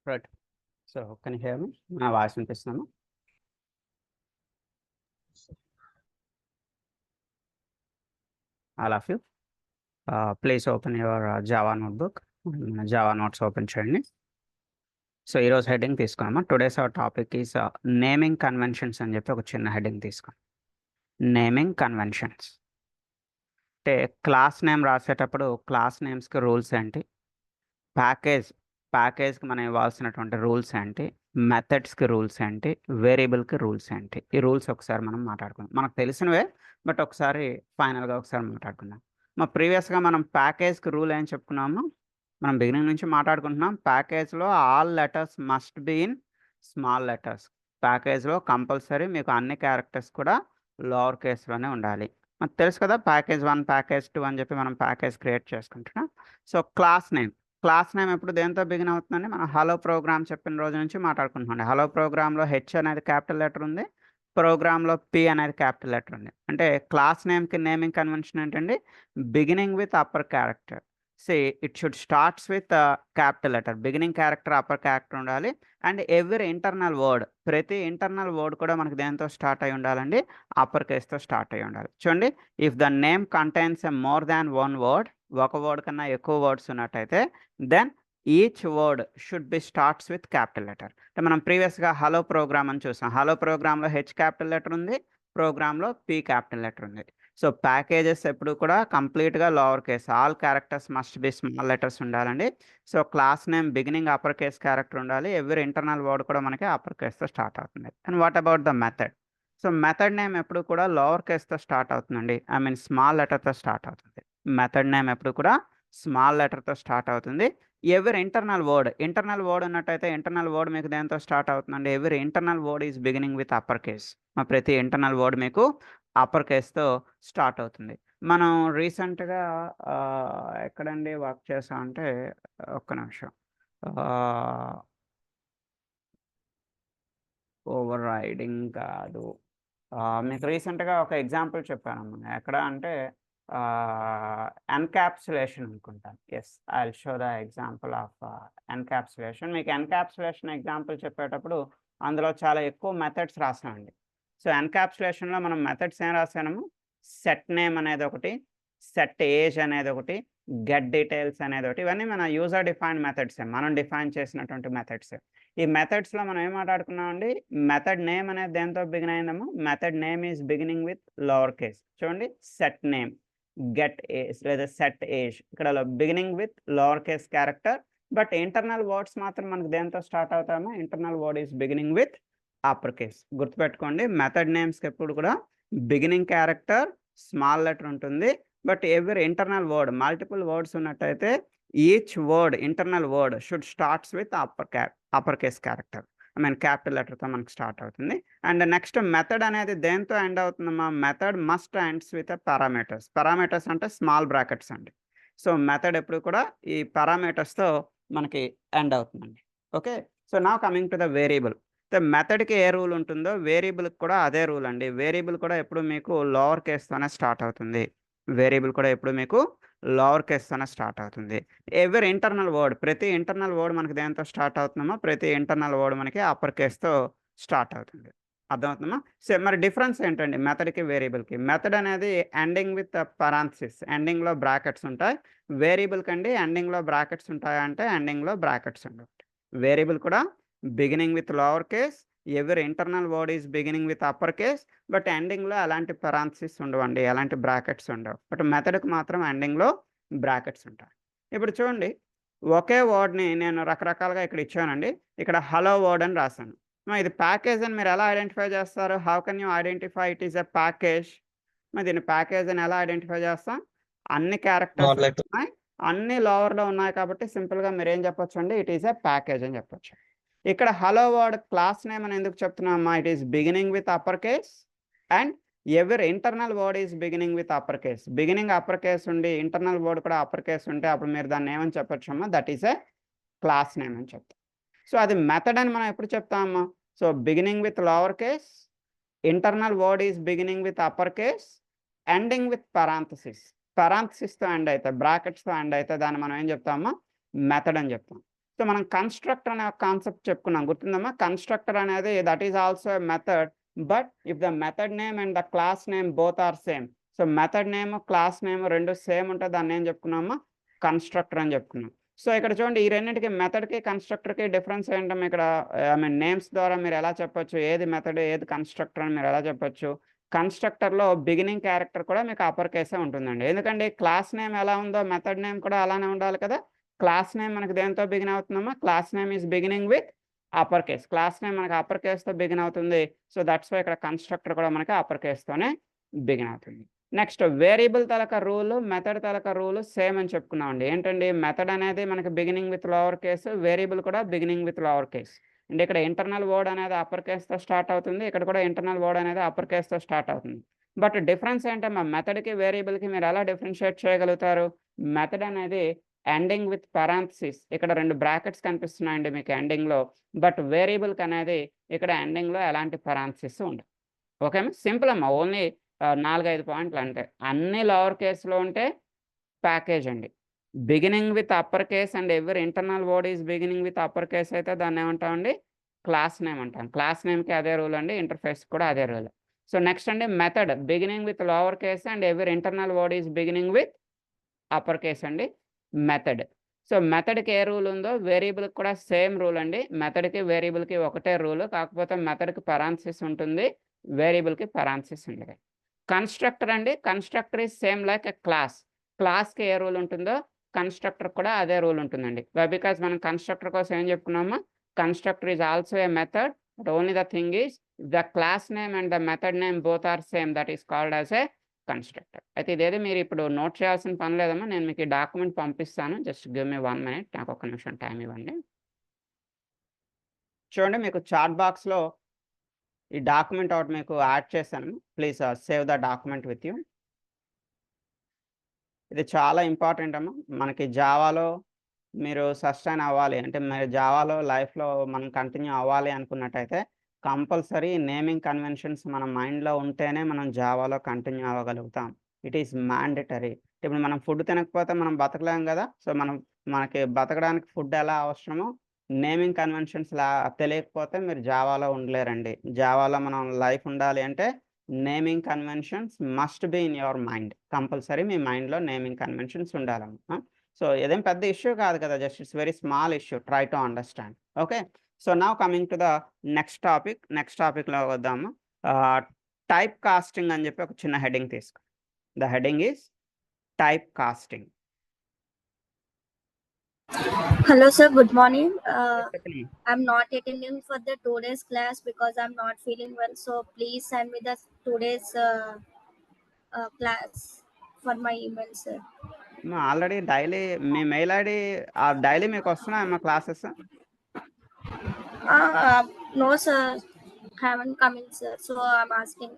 Right. So can you hear me? నా voice వినిపిస్తున్నాను. All of you. Please open your Java notebook. Java notes open చేయండి. So ఈరోజు heading తీసుకున్నామా. Today's our topic is naming conventions అని చెప్పి ఒక చిన్న heading తీసుకున్నాం. నేమింగ్ కన్వెన్షన్స్ అంటే క్లాస్ నేమ్ రాసేటప్పుడు క్లాస్ నేమ్స్కి రూల్స్ ఏంటి, ప్యాకేజ్కి మనం ఇవ్వాల్సినటువంటి రూల్స్ ఏంటి, మెథడ్స్కి రూల్స్ ఏంటి, వేరియబుల్కి రూల్స్ ఏంటి, ఈ రూల్స్ ఒకసారి మనం మాట్లాడుకుందాం. మనకు తెలిసినవే, బట్ ఒకసారి ఫైనల్గా ఒకసారి మాట్లాడుకుందాం. ప్రీవియస్గా మనం ప్యాకేజ్కి రూల్ ఏం చెప్పుకున్నాము, మనం బిగినింగ్ నుంచి మాట్లాడుకుంటున్నాం. ప్యాకేజ్లో all letters must be in small letters. ప్యాకేజ్లో కంపల్సరీ మీకు అన్ని క్యారెక్టర్స్ కూడా లోవర్ కేస్లోనే ఉండాలి. మనకు తెలుసు కదా, ప్యాకేజ్ 1 ప్యాకేజ్ 2 అని చెప్పి మనం ప్యాకేజ్ క్రియేట్ చేసుకుంటున్నాం. సో క్లాస్ నేమ్ ఎప్పుడు దేంతో బిగిన్ అవుతుందండి, మనం హలో ప్రోగ్రామ్ చెప్పిన రోజు నుంచి మాట్లాడుకుంటున్నాం. హలో ప్రోగ్రాంలో హెచ్ అనేది క్యాపిటల్ లెటర్ ఉంది, ప్రోగ్రాంలో పి అనేది క్యాపిటల్ లెటర్ ఉంది. అంటే క్లాస్ నేమ్కి నేమింగ్ కన్వెన్షన్ ఏంటండి, beginning with upper character. It should starts with capital letter, beginning character upper character ఉండాలి. అండ్ ఎవ్రీ ఇంటర్నల్ వర్డ్, ప్రతి ఇంటర్నల్ వర్డ్ కూడా మనకి దేంతో స్టార్ట్ అయి ఉండాలండి, అప్పర్ కేస్తో స్టార్ట్ అయి ఉండాలి. చూడండి, if the name contains a more than one word, ఒక వర్డ్ కన్నా ఎక్కువ వర్డ్స్ ఉన్నట్టయితే then each word should be starts with capital letter. అంటే మనం ప్రీవియస్గా హలో ప్రోగ్రామ్ అని చూసాం. హలో ప్రోగ్రాంలో హెచ్ క్యాపిటల్ లెటర్ ఉంది, ప్రోగ్రాంలో పి క్యాపిటల్ లెటర్ ఉంది. సో ప్యాకేజెస్ ఎప్పుడు కూడా కంప్లీట్గా lower case, all characters must be small letters ఉండాలండి. So class name beginning upper case character ఉండాలి, ఎవ్రీ ఇంటర్నల్ వర్డ్ కూడా మనకి అప్పర్ కేస్తో స్టార్ట్ అవుతుంది. And what about the method? So method name ఎప్పుడు కూడా లోవర్ కేస్తో స్టార్ట్ అవుతుందండి, ఐ మీన్ స్మాల్ లెటర్తో స్టార్ట్ అవుతుంది. మెథడ్ నేమ్ ఎప్పుడు కూడా స్మాల్ లెటర్తో స్టార్ట్ అవుతుంది. ఎవ్రీ ఇంటర్నల్ వర్డ్ ఉన్నట్టయితే ఇంటర్నల్ వర్డ్ మీకు దేంతో స్టార్ట్ అవుతుందండి, every internal word is beginning with upper case. ప్రతి ఇంటర్నల్ వర్డ్ మీకు అప్పర్ కేస్తో స్టార్ట్ అవుతుంది. మనం రీసెంట్గా ఎక్కడండి వర్క్ చేసామంటే, ఒక్క నిమిషం, ఓవర్ రైడింగ్ కాదు, మీకు రీసెంట్గా ఒక ఎగ్జాంపుల్ చెప్పాను. ఎక్కడ అంటే ఎన్క్యాప్సులేషన్ అనుకుంటాను. Yes, I will show the example of encapsulation. మీకు ఎన్క్యాప్సులేషన్ ఎగ్జాంపుల్ చెప్పేటప్పుడు అందులో చాలా ఎక్కువ మెథడ్స్ రాసామండి. సో ఎన్క్యాప్సులేషన్లో మనం మెథడ్స్ ఏం రాసాము, సెట్ నేమ్ అనేది ఒకటి, సెట్ ఏజ్ అనేది ఒకటి, గెట్ డీటెయిల్స్ అనేది ఒకటి. ఇవన్నీ మన యూజర్ డిఫైన్డ్ మెథడ్సే, మనం డిఫైన్ చేసినటువంటి మెథడ్సే. ఈ మెథడ్స్లో మనం ఏం మాట్లాడుకున్నామండి, మెథడ్ నేమ్ అనేది దేంతో బిగిన్ అయిందాము, method name is beginning with lower case. చూడండి, సెట్ నేమ్, గెట్ ఏజ్ లేదా సెట్ ఏజ్, ఇక్కడ beginning with lower case character. But internal words మాత్రం మనకు దేంతో స్టార్ట్ అవుతామో, internal word is beginning with upper case. గుర్తుపెట్టుకోండి, మెథడ్ నేమ్స్కి ఎప్పుడు కూడా బిగినింగ్ క్యారెక్టర్ స్మాల్ లెటర్ ఉంటుంది. But every internal word, multiple words ఉన్నట్టయితే each word, internal word should starts with upper case character, I mean capital లెటర్తో మనకు start అవుతుంది. And next method అనేది దేంతో ఎండ్ అవుతుందమ్మా, method must ends with parameters. Parameters అంటే small brackets అండి. So method ఎప్పుడు కూడా ఈ పారామీటర్స్తో మనకి ఎండ్ అవుతుందండి. ఓకే, సో నా కమింగ్ టు ద వేరియబుల్. మెథడ్కి ఏ రూల్ ఉంటుందో వేరియబుల్కి కూడా అదే రూల్ అండి. వేరియబుల్ కూడా ఎప్పుడు మీకు లోవర్ కేస్తోనే స్టార్ట్ అవుతుంది. వేరియబుల్ కూడా ఎప్పుడు మీకు లోవర్ కేస్తోనే స్టార్ట్ అవుతుంది. ఎవ్రీ ఇంటర్నల్ వర్డ్, ప్రతి ఇంటర్నల్ వర్డ్ మనకి దేంతో స్టార్ట్ అవుతుందో ప్రతి ఇంటర్నల్ వర్డ్ మనకి అప్పర్ కేస్తో స్టార్ట్ అవుతుంది. అర్థమవుతుందమ్మా? సో మరి డిఫరెన్స్ ఏంటండి మెథడ్కి వేరియబుల్కి? మెథడ్ అనేది ఎండింగ్ విత్ పరాంథసిస్, ఎండింగ్లో బ్రాకెట్స్ ఉంటాయి. వేరియబుల్ కండి ఎండింగ్లో బ్రాకెట్స్ ఉంటాయా అంటే ఎండింగ్లో బ్రాకెట్స్ ఉండవు. వేరియబుల్ కూడా బిగినింగ్ విత్ లోవర్ కేస్, ఎవరి internal word is beginning with upper case, but ఎండింగ్లో ఎలాంటి పరాంథసిస్ ఉండవండి, ఎలాంటి బ్రాకెట్స్ ఉండవు. బట్ మెథడ్కి మాత్రం ఎండింగ్లో బ్రాకెట్స్ ఉంటాయి. ఇప్పుడు చూడండి, ఒకే వర్డ్ని నేను రకరకాలుగా ఇక్కడ ఇచ్చానండి. ఇక్కడ హలో వర్డ్ అని రాశాను. ఇది ప్యాకేజ్ అని మీరు ఎలా ఐడెంటిఫై చేస్తారు? How can you identify it is a package? మరి దీన్ని ప్యాకేజ్ అని ఎలా ఐడెంటిఫై చేస్తాం? అన్ని క్యారెక్టర్స్ ఉన్నాయి, అన్ని లోవర్లో ఉన్నాయి కాబట్టి సింపుల్గా మీరు ఏం చెప్పొచ్చు అండి, ఇట్ ఈస్ ఎ ప్యాకేజ్ అని చెప్పొచ్చు. ఇక్కడ హలో వర్డ్ క్లాస్ నేమ్ అని ఎందుకు చెప్తున్నామా, it is beginning with upper case and every internal word is beginning with upper case. Beginning upper case ఉండి ఇంటర్నల్ వర్డ్ కూడా అప్పర్ కేస్ ఉంటే అప్పుడు మీరు దాన్ని ఏమని చెప్పొచ్చమ్మా, that is a class name అని చెప్తాం. సో అది మెథడ్ అని మనం ఎప్పుడు చెప్తామమ్మా? So beginning with lower case, internal word is beginning with upper case, ending with పరాంథసిస్తో ఎండ్ అయితే, బ్రాకెట్స్తో ఎండ్ అయితే దాన్ని మనం ఏం చెప్తామమ్మా, మెథడ్ అని చెప్తాం. సో సో మనం కన్స్ట్రక్టర్ అనే కాన్సెప్ట్ చెప్పుకున్నాం, గుర్తుందమ్మా? కన్స్ట్రక్టర్ అనేది that is also a method, but if the method name and the class name both are same. So method name class name రెండు సేమ్ ఉంటే దాన్ని ఏం చెప్పుకున్నామా? కన్స్ట్రక్టర్ అని చెప్పుకున్నాం. సో ఇక్కడ చూడండి, ఈ రెండింటికి మెథడ్కి కన్స్ట్రక్టర్కి డిఫరెన్స్ ఏంటమ్మా? ఇక్కడ ఐ మీన్ నేమ్స్ ద్వారా మీరు ఎలా చెప్పొచ్చు ఏది మెథడ్ ఏది కన్స్ట్రక్టర్ అని మీరు ఎలా చెప్పొచ్చు? కన్స్ట్రక్టర్లో బిగినింగ్ క్యారెక్టర్ కూడా మీకు అప్పర్ కేసే ఉంటుందండి. ఎందుకంటే క్లాస్ నేమ్ ఎలా ఉందో మెథడ్ నేమ్ కూడా అలానే ఉండాలి కదా. క్లాస్ నేమ్ మనకి దేంతో బిగిన్ అవుతుందమ్మా? Class name is beginning with upper case. Class name మనకి అప్పర్ కేస్తో బిగిన్ అవుతుంది. సో దట్స్ వై ఇక్కడ కన్స్ట్రక్టర్ కూడా మనకి అప్పర్ కేస్తోనే బిగిన్ అవుతుంది. నెక్స్ట్ వేరియబుల్ తాలూకా రూల్, మెథడ్ తాలూకా రూల్ సేమ్ అని చెప్పుకున్నామండి. ఏంటండి? మెథడ్ అనేది మనకి beginning with lower case, variable కూడా బిగినింగ్ విత్ లోవర్ కేస్. అంటే ఇక్కడ ఇంటర్నల్ వర్డ్ అనేది అప్పర్ కేస్తో స్టార్ట్ అవుతుంది, ఇక్కడ కూడా ఇంటర్నల్ వర్డ్ అనేది అప్పర్ కేస్తో స్టార్ట్ అవుతుంది. బట్ డిఫరెన్స్ ఏంటమ్మా? మెథడ్కి వేరియబుల్కి మీరు ఎలా డిఫరెన్షియేట్ చేయగలుగుతారు? మెథడ్ అనేది ఎండింగ్ విత్ పారాంథసిస్, ఇక్కడ 2 బ్రాకెట్స్ కనిపిస్తున్నాయండి మీకు ఎండింగ్లో. బట్ వేరియబుల్కి అనేది ఇక్కడ ఎండింగ్లో ఎలాంటి పారాంథసిస్ ఉండదు. ఓకే అమ్మా? సింపుల్ అమ్మా, ఓన్లీ 4-5 పాయింట్లు అంటే. అన్ని లోవర్ కేసులో ఉంటే ప్యాకేజ్ అండి. Beginning with upper case and every internal word is beginning with upper case అయితే దాన్ని ఏమంటామండి? క్లాస్ నేమ్ అంటాం. క్లాస్ నేమ్కి అదే రూల్ అండి, ఇంటర్ఫేస్ కూడా అదే రూల్. సో నెక్స్ట్ అండి method beginning with lower case and every internal word is beginning with upper case అండి మెథడ్. సో మెథడ్కి ఏ రూల్ ఉందో వేరియబుల్కి కూడా సేమ్ రూల్ అండి. మెథడ్కి వేరియబుల్కి ఒకటే రూల్, కాకపోతే మెథడ్కి పారాంథసిస్ ఉంటుంది, వేరియబుల్కి పారాంథసిస్ ఉండదు. కన్స్ట్రక్టర్ అండి, constructor is same like a class. క్లాస్కి ఏ రూల్ ఉంటుందో కన్స్ట్రక్టర్ కూడా అదే రూల్ ఉంటుందండి. బికాజ్ మనం కన్స్ట్రక్టర్ కోసం ఏం చెప్పుకున్నామా? Constructor is also a method, but only the thing is the class name and the method name both are same, that is called as a constructor. అయితే ఇదేదో మీరు ఇప్పుడు నోట్ చేయాల్సిన పని లేదమ్మా, నేను మీకు ఈ డాక్యుమెంట్ పంపిస్తాను. జస్ట్ గివ్ మీ 1 minute, నాకు 1 నిమిషం టైం ఇవ్వండి. చూడండి, మీకు చాట్ బాక్స్లో ఈ డాక్యుమెంట్ ఒకటి మీకు యాడ్ చేశాను. Please save the document with you. ఇది చాలా ఇంపార్టెంట్ అమ్మా. మనకి జావాలో మీరు సస్టైన్ అవ్వాలి అంటే, మీరు జావాలో లైఫ్లో మనం కంటిన్యూ అవ్వాలి అనుకున్నట్టయితే కంపల్సరీ నేమింగ్ కన్వెన్షన్స్ మన మైండ్లో ఉంటేనే మనం జావాలో కంటిన్యూ అవ్వగలుగుతాం. It is mandatory. ఇప్పుడు మనం ఫుడ్ తినకపోతే మనం బతకలేం కదా. సో మనకి బతకడానికి ఫుడ్ ఎలా అవసరమో నేమింగ్ కన్వెన్షన్స్ తెలియకపోతే మీరు జావాలో ఉండలేరండి. జావాలో మనం లైఫ్ ఉండాలి అంటే naming conventions must be in your mind. Compulsory మీ మైండ్లో నేమింగ్ కన్వెన్షన్స్ ఉండాలమ్మా. సో ఇదేం పెద్ద ఇష్యూ కాదు కదా, just it's very small issue. Try to understand. Okay, so now coming to the next topic. Next టాపిక్లో వద్దాము. టైప్ కాస్టింగ్ అని చెప్పి ఒక చిన్న హెడ్డింగ్ తీసుకో. The heading is type casting. Hello sir, good morning. I'm not attending for the 2 days class because I'm not feeling well. So please send me the 2 days class for my email, sir. Already daily మీ mail ID daily మీకు వస్తున్నాయమ్మా classes? No sir, haven't come in sir. So I'm asking.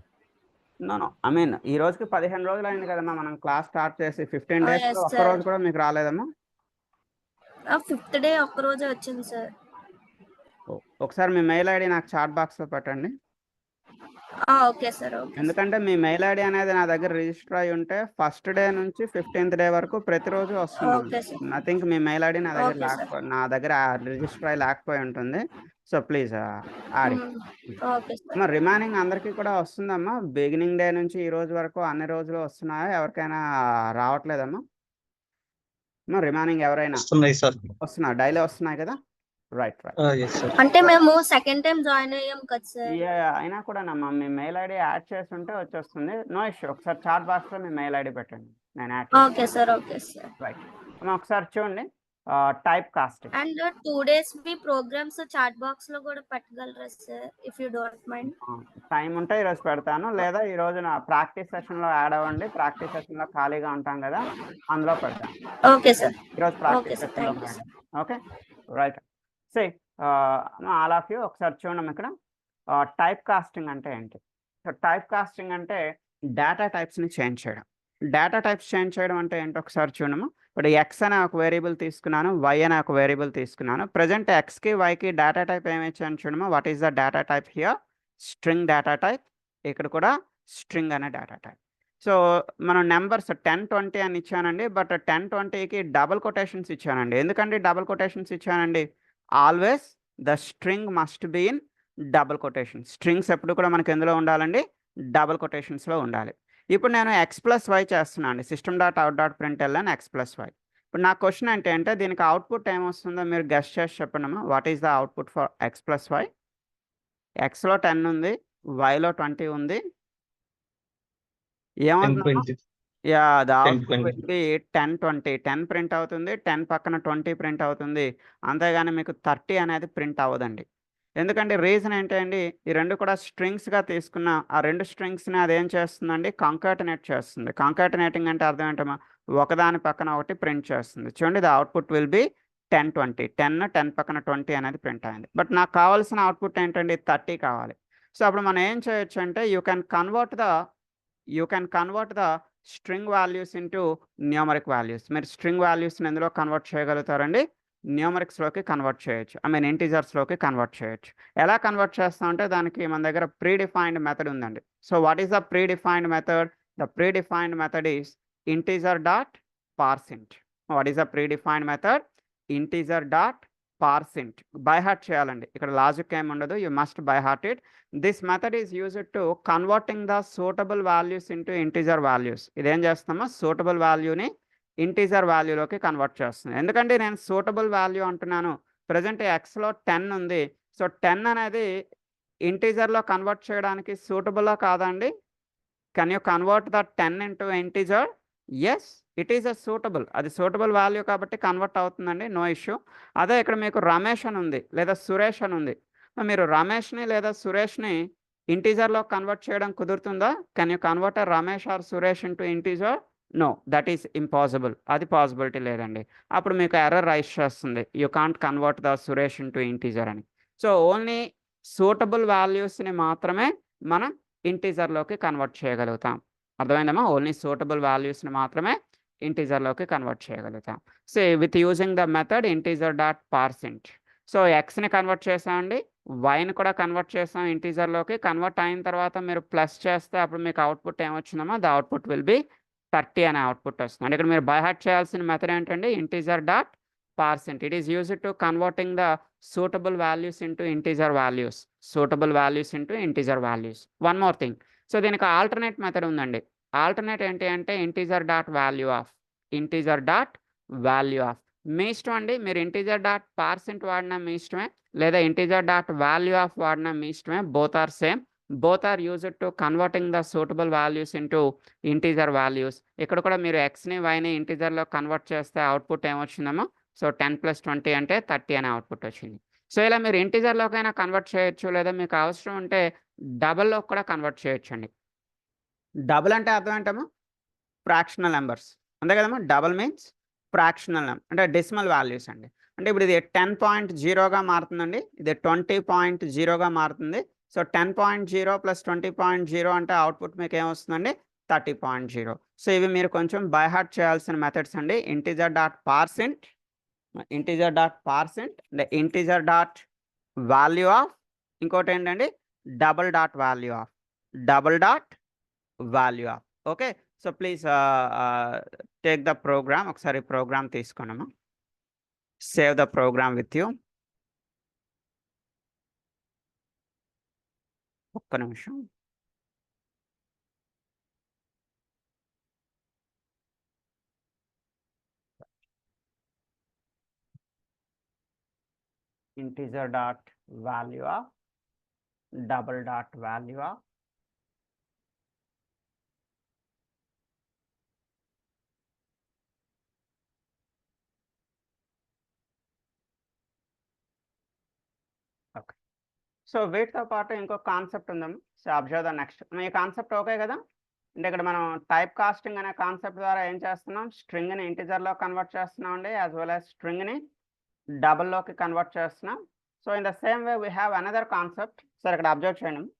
No I mean ఈ రోజుకి 15 రోజులు అయింది కదమ్మా మనం class start చేసి. 15 days yes, ఒక్క రోజు కూడా మీకు రాలేదమ్మా? 5th day ఒక్క రోజే వచ్చింది సార్. ఒకసారి మీ మెయిల్ ఐడి నాకు చాట్ బాక్స్లో పెట్టండి. Okay sir. ఎందుకంటే మీ మెయిల్ ఐడి అనేది నా దగ్గర రిజిస్టర్ అయి ఉంటే ఫస్ట్ డే నుంచి 15th day వరకు ప్రతిరోజు వస్తుంది. నథింగ్ మీ మెయిల్ ఐడి నా దగ్గర రిజిస్టర్ అయి లేకపోయి ఉంటుంది. So please add. మరి రిమైనింగ్ అందరికీ కూడా వస్తుందమ్మా? బిగినింగ్ డే నుంచి ఈ రోజు వరకు అన్ని రోజులు వస్తున్నాయా? ఎవరికైనా రావట్లేదమ్మా? రిమైనింగ్ ఎవరైనా వస్తున్నారు? డైలీ వస్తున్నాయి కదా? రైట్. అంటే మేము సెకండ్ టైం జాయిన్ అయ్యాం కదా సార్. అయినా కూడా మీ మెయిల్ ఐడి యాడ్ చేస్తుంటే వచ్చేస్తుంది. No issue. ఒకసారి చాట్ బాక్స్ లో మీ మెయిల్ ఐడి పెట్టండి, నేను యాడ్ చేస్తాను. Okay sir. రైట్. ఒకసారి చూడండి, టైప్ కాస్టింగ్. అండ్ 2 days మీ ప్రోగ్రామ్స్ చాట్ బాక్స్ లో కూడా పెట్టగలరా sir, if you don't mind? Time ఉంటే ఈరోజు పెడతాను, లేదా ఈ రోజు నా ప్రాక్టీస్ సెషన్ లో యాడ్ అవ్వండి. ప్రాక్టీస్ సెషన్ లో ఖాళీగా ఉంటాం కదా, అందులో పెడతాను. Okay sir. ఈరోజు ప్రాక్టీస్ సెషన్ లో పెడతాను. Okay, right. All of you ఒకసారి చూడండి ఇక్కడ టైప్ కాస్టింగ్ అంటే ఏంటి. సో టైప్ కాస్టింగ్ అంటే డేటా టైప్స్ని చేంజ్ చేయడం. డేటా టైప్స్ చేంజ్ చేయడం అంటే ఏంటో ఒకసారి చూడము. ఇప్పుడు ఎక్స్ అనే ఒక వేరియబుల్ తీసుకున్నాను, వై అనే ఒక వేరియబుల్ తీసుకున్నాను. ప్రజెంట్ ఎక్స్కి వైకి డేటా టైప్ ఏమి ఇచ్చాను చూడము. What is the data type here? String data type. ఇక్కడ కూడా స్ట్రింగ్ అనే డేటా టైప్. సో మనం నెంబర్స్ 10, 20 అని ఇచ్చానండి. బట్ 10, 20కి డబుల్ కొటేషన్స్ ఇచ్చానండి. ఎందుకండి డబుల్ కొటేషన్స్ ఇచ్చానండి? Always the string must be in double quotation. Strings ఎప్పుడు కూడా మనకి ఎందులో ఉండాలండి? డబుల్ కొటేషన్స్లో ఉండాలి. ఇప్పుడు నేను x+y చేస్తున్నాను అండి. system.out.println x+y. ఇప్పుడు నా క్వశ్చన్ అంటే దీనికి అవుట్పుట్ ఏమొస్తుందో మీరు గెస్ చేసి చెప్పండి. What is the output for x+y? ఎక్స్లో 10 ఉంది, వైలో 20 ఉంది. ఏమవుతుందమ్మా? 10, 20. Yeah, the 10, output 20. Will be 10, 20. 10 print అవుతుంది, 10 పక్కన 20 ప్రింట్ అవుతుంది. అంతేగాని మీకు 30 అనేది ప్రింట్ అవ్వదండి. ఎందుకంటే రీజన్ ఏంటండి? ఈ రెండు కూడా స్ట్రింగ్స్గా తీసుకున్న ఆ రెండు స్ట్రింగ్స్ని అదేం చేస్తుందండి? కాంకాటనేట్ చేస్తుంది. కాంకాటనేటింగ్ అంటే అర్థం ఏంటమ్మా? ఒకదాని పక్కన ఒకటి ప్రింట్ చేస్తుంది. చూడండి, ద అవుట్పుట్ విల్ బి 10, 20. 10 పక్కన 20 అనేది ప్రింట్ అయింది. బట్ నాకు కావాల్సిన అవుట్పుట్ ఏంటండి? 30 కావాలి. సో అప్పుడు మనం ఏం చేయొచ్చు అంటే you can convert the string values into numeric values. మీరు స్ట్రింగ్ వాల్యూస్ని ఎందులో కన్వర్ట్ చేయగలుగుతారండి? న్యూమరిక్స్లోకి కన్వర్ట్ చేయొచ్చు. ఇంటీజర్స్లోకి కన్వర్ట్ చేయొచ్చు. ఎలా కన్వర్ట్ చేస్తామంటే దానికి మన దగ్గర ప్రీడిఫైన్డ్ మెథడ్ ఉందండి. So what is the predefined method? The predefined method is integer.parseInt. What is the predefined method? integer.parseInt. By heart చేయాలండి. ఇక్కడ లాజిక్ ఏమి ఉండదు. You must by heart it. This method is used to converting the suitable values into integer values. ఇదేం చేస్తామో suitable వాల్యూని integer వాల్యూలోకి convert చేస్తుంది. ఎందుకంటే నేను సూటబుల్ వాల్యూ అంటున్నాను. ప్రజెంట్ ఎక్స్లో 10 ఉంది. సో 10 అనేది ఇంటీజర్లో కన్వర్ట్ చేయడానికి సూటబుల్లా కాదా అండి? Can you convert the 10 into integer? Yes, it is a suitable. అది సూటబుల్ వాల్యూ కాబట్టి కన్వర్ట్ అవుతుందండి, నో ఇష్యూ. అదే ఇక్కడ మీకు రమేష్ అని ఉంది లేదా సురేష్ అని ఉంది. మీరు రమేష్ని లేదా సురేష్ని ఇంటీజర్లో కన్వర్ట్ చేయడం కుదురుతుందా? Can you convert Ramesh or Suresh into integer? No, that is impossible. అది పాసిబిలిటీ లేదండి. అప్పుడు మీకు ఎర్రర్ రైస్ చేస్తుంది, you can't convert the Suresh into integer అని. సో ఓన్లీ సూటబుల్ వాల్యూస్ని మాత్రమే మనం ఇంటీజర్లోకి కన్వర్ట్ చేయగలుగుతాం. అర్థమైందమ్మా? ఓన్లీ సూటబుల్ వాల్యూస్ని మాత్రమే ఇంటీజర్లోకి కన్వర్ట్ చేయగలుగుతాం. So with using the method integer.parseInt. So ఎక్స్ని కన్వర్ట్ చేసామండి, వైని కూడా కన్వర్ట్ చేసాం ఇంటీజర్లోకి. కన్వర్ట్ అయిన తర్వాత మీరు ప్లస్ చేస్తే అప్పుడు మీకు అవుట్పుట్ ఏమొచ్చిందమ్మా? ద అవుట్పుట్ విల్ బి 30 అనే అవుట్పుట్ వస్తుంది. అంటే ఇక్కడ మీరు బై హార్ట్ చేయాల్సిన మెథడ్ ఏంటండి? integer.parseInt. It is used to converting the suitable values into integer values. One more thing. So దీనికి ఆల్టర్నేట్ మెథడ్ ఉందండి. ఆల్టర్నేట్ ఏంటి అంటే integer.valueof. మీ ఇష్టం అండి. మీరు integer.parseInt వాడినా మీ ఇష్టమే, లేదా integer.valueof వాడినా మీ ఇష్టమే. Both are same. Both are used to converting the suitable values into integer values. ఇక్కడ కూడా మీరు ఎక్స్ని వైని ఇంటీజర్లో కన్వర్ట్ చేస్తే అవుట్పుట్ ఏమొచ్చిందమ్మా? సో 10 + 20 అంటే 30 అనే అవుట్పుట్ వచ్చింది. సో ఇలా మీరు ఇంటీజర్లోకైనా కన్వర్ట్ చేయొచ్చు, లేదా మీకు అవసరం ఉంటే డబల్లో కూడా కన్వర్ట్ చేయొచ్చండి. డబుల్ అంటే అర్థం ఏంటమ్మా? ఫ్రాక్షనల్ నెంబర్స్, అంతే కదమ్మా? డబుల్ మీన్స్ ఫ్రాక్షనల్ నెంబర్ అంటే డెసిమల్ వాల్యూస్ అండి. అంటే ఇప్పుడు ఇది 10.0గా మారుతుందండి, ఇది 20.0గా మారుతుంది. సో 10.0 + 20.0 అంటే అవుట్పుట్ మీకు ఏమొస్తుందండి? 30.0. సో ఇవి మీరు కొంచెం బై హార్ట్ చేయాల్సిన మెథడ్స్ అండి. integer.parseInt, అంటే integer.valueof, ఇంకోటి ఏంటండి? double.valueof. Okay. So please take the program. ఒకసారి ప్రోగ్రామ్ తీసుకున్నాము. Save the program with you. ఒక్క నిమిషం. integer.valueof, double.valueof. ఓకే. సో వీటితో పాటు ఇంకో కాన్సెప్ట్ ఉందమ్మా. So observe the next. Me concept okay కదా? అంటే ఇక్కడ మనం టైప్ కాస్టింగ్ అనే కాన్సెప్ట్ ద్వారా ఏం చేస్తున్నాం? స్ట్రింగ్ని ఇంటీజర్లో కన్వర్ట్ చేస్తున్నాం అండి, యాజ్ వెల్ యాజ్ స్ట్రింగ్ని డబుల్లోకి కన్వర్ట్ చేస్తున్నాం. So in the same way we have another concept. So ఇక్కడ అబ్జర్వ్ చేయండి.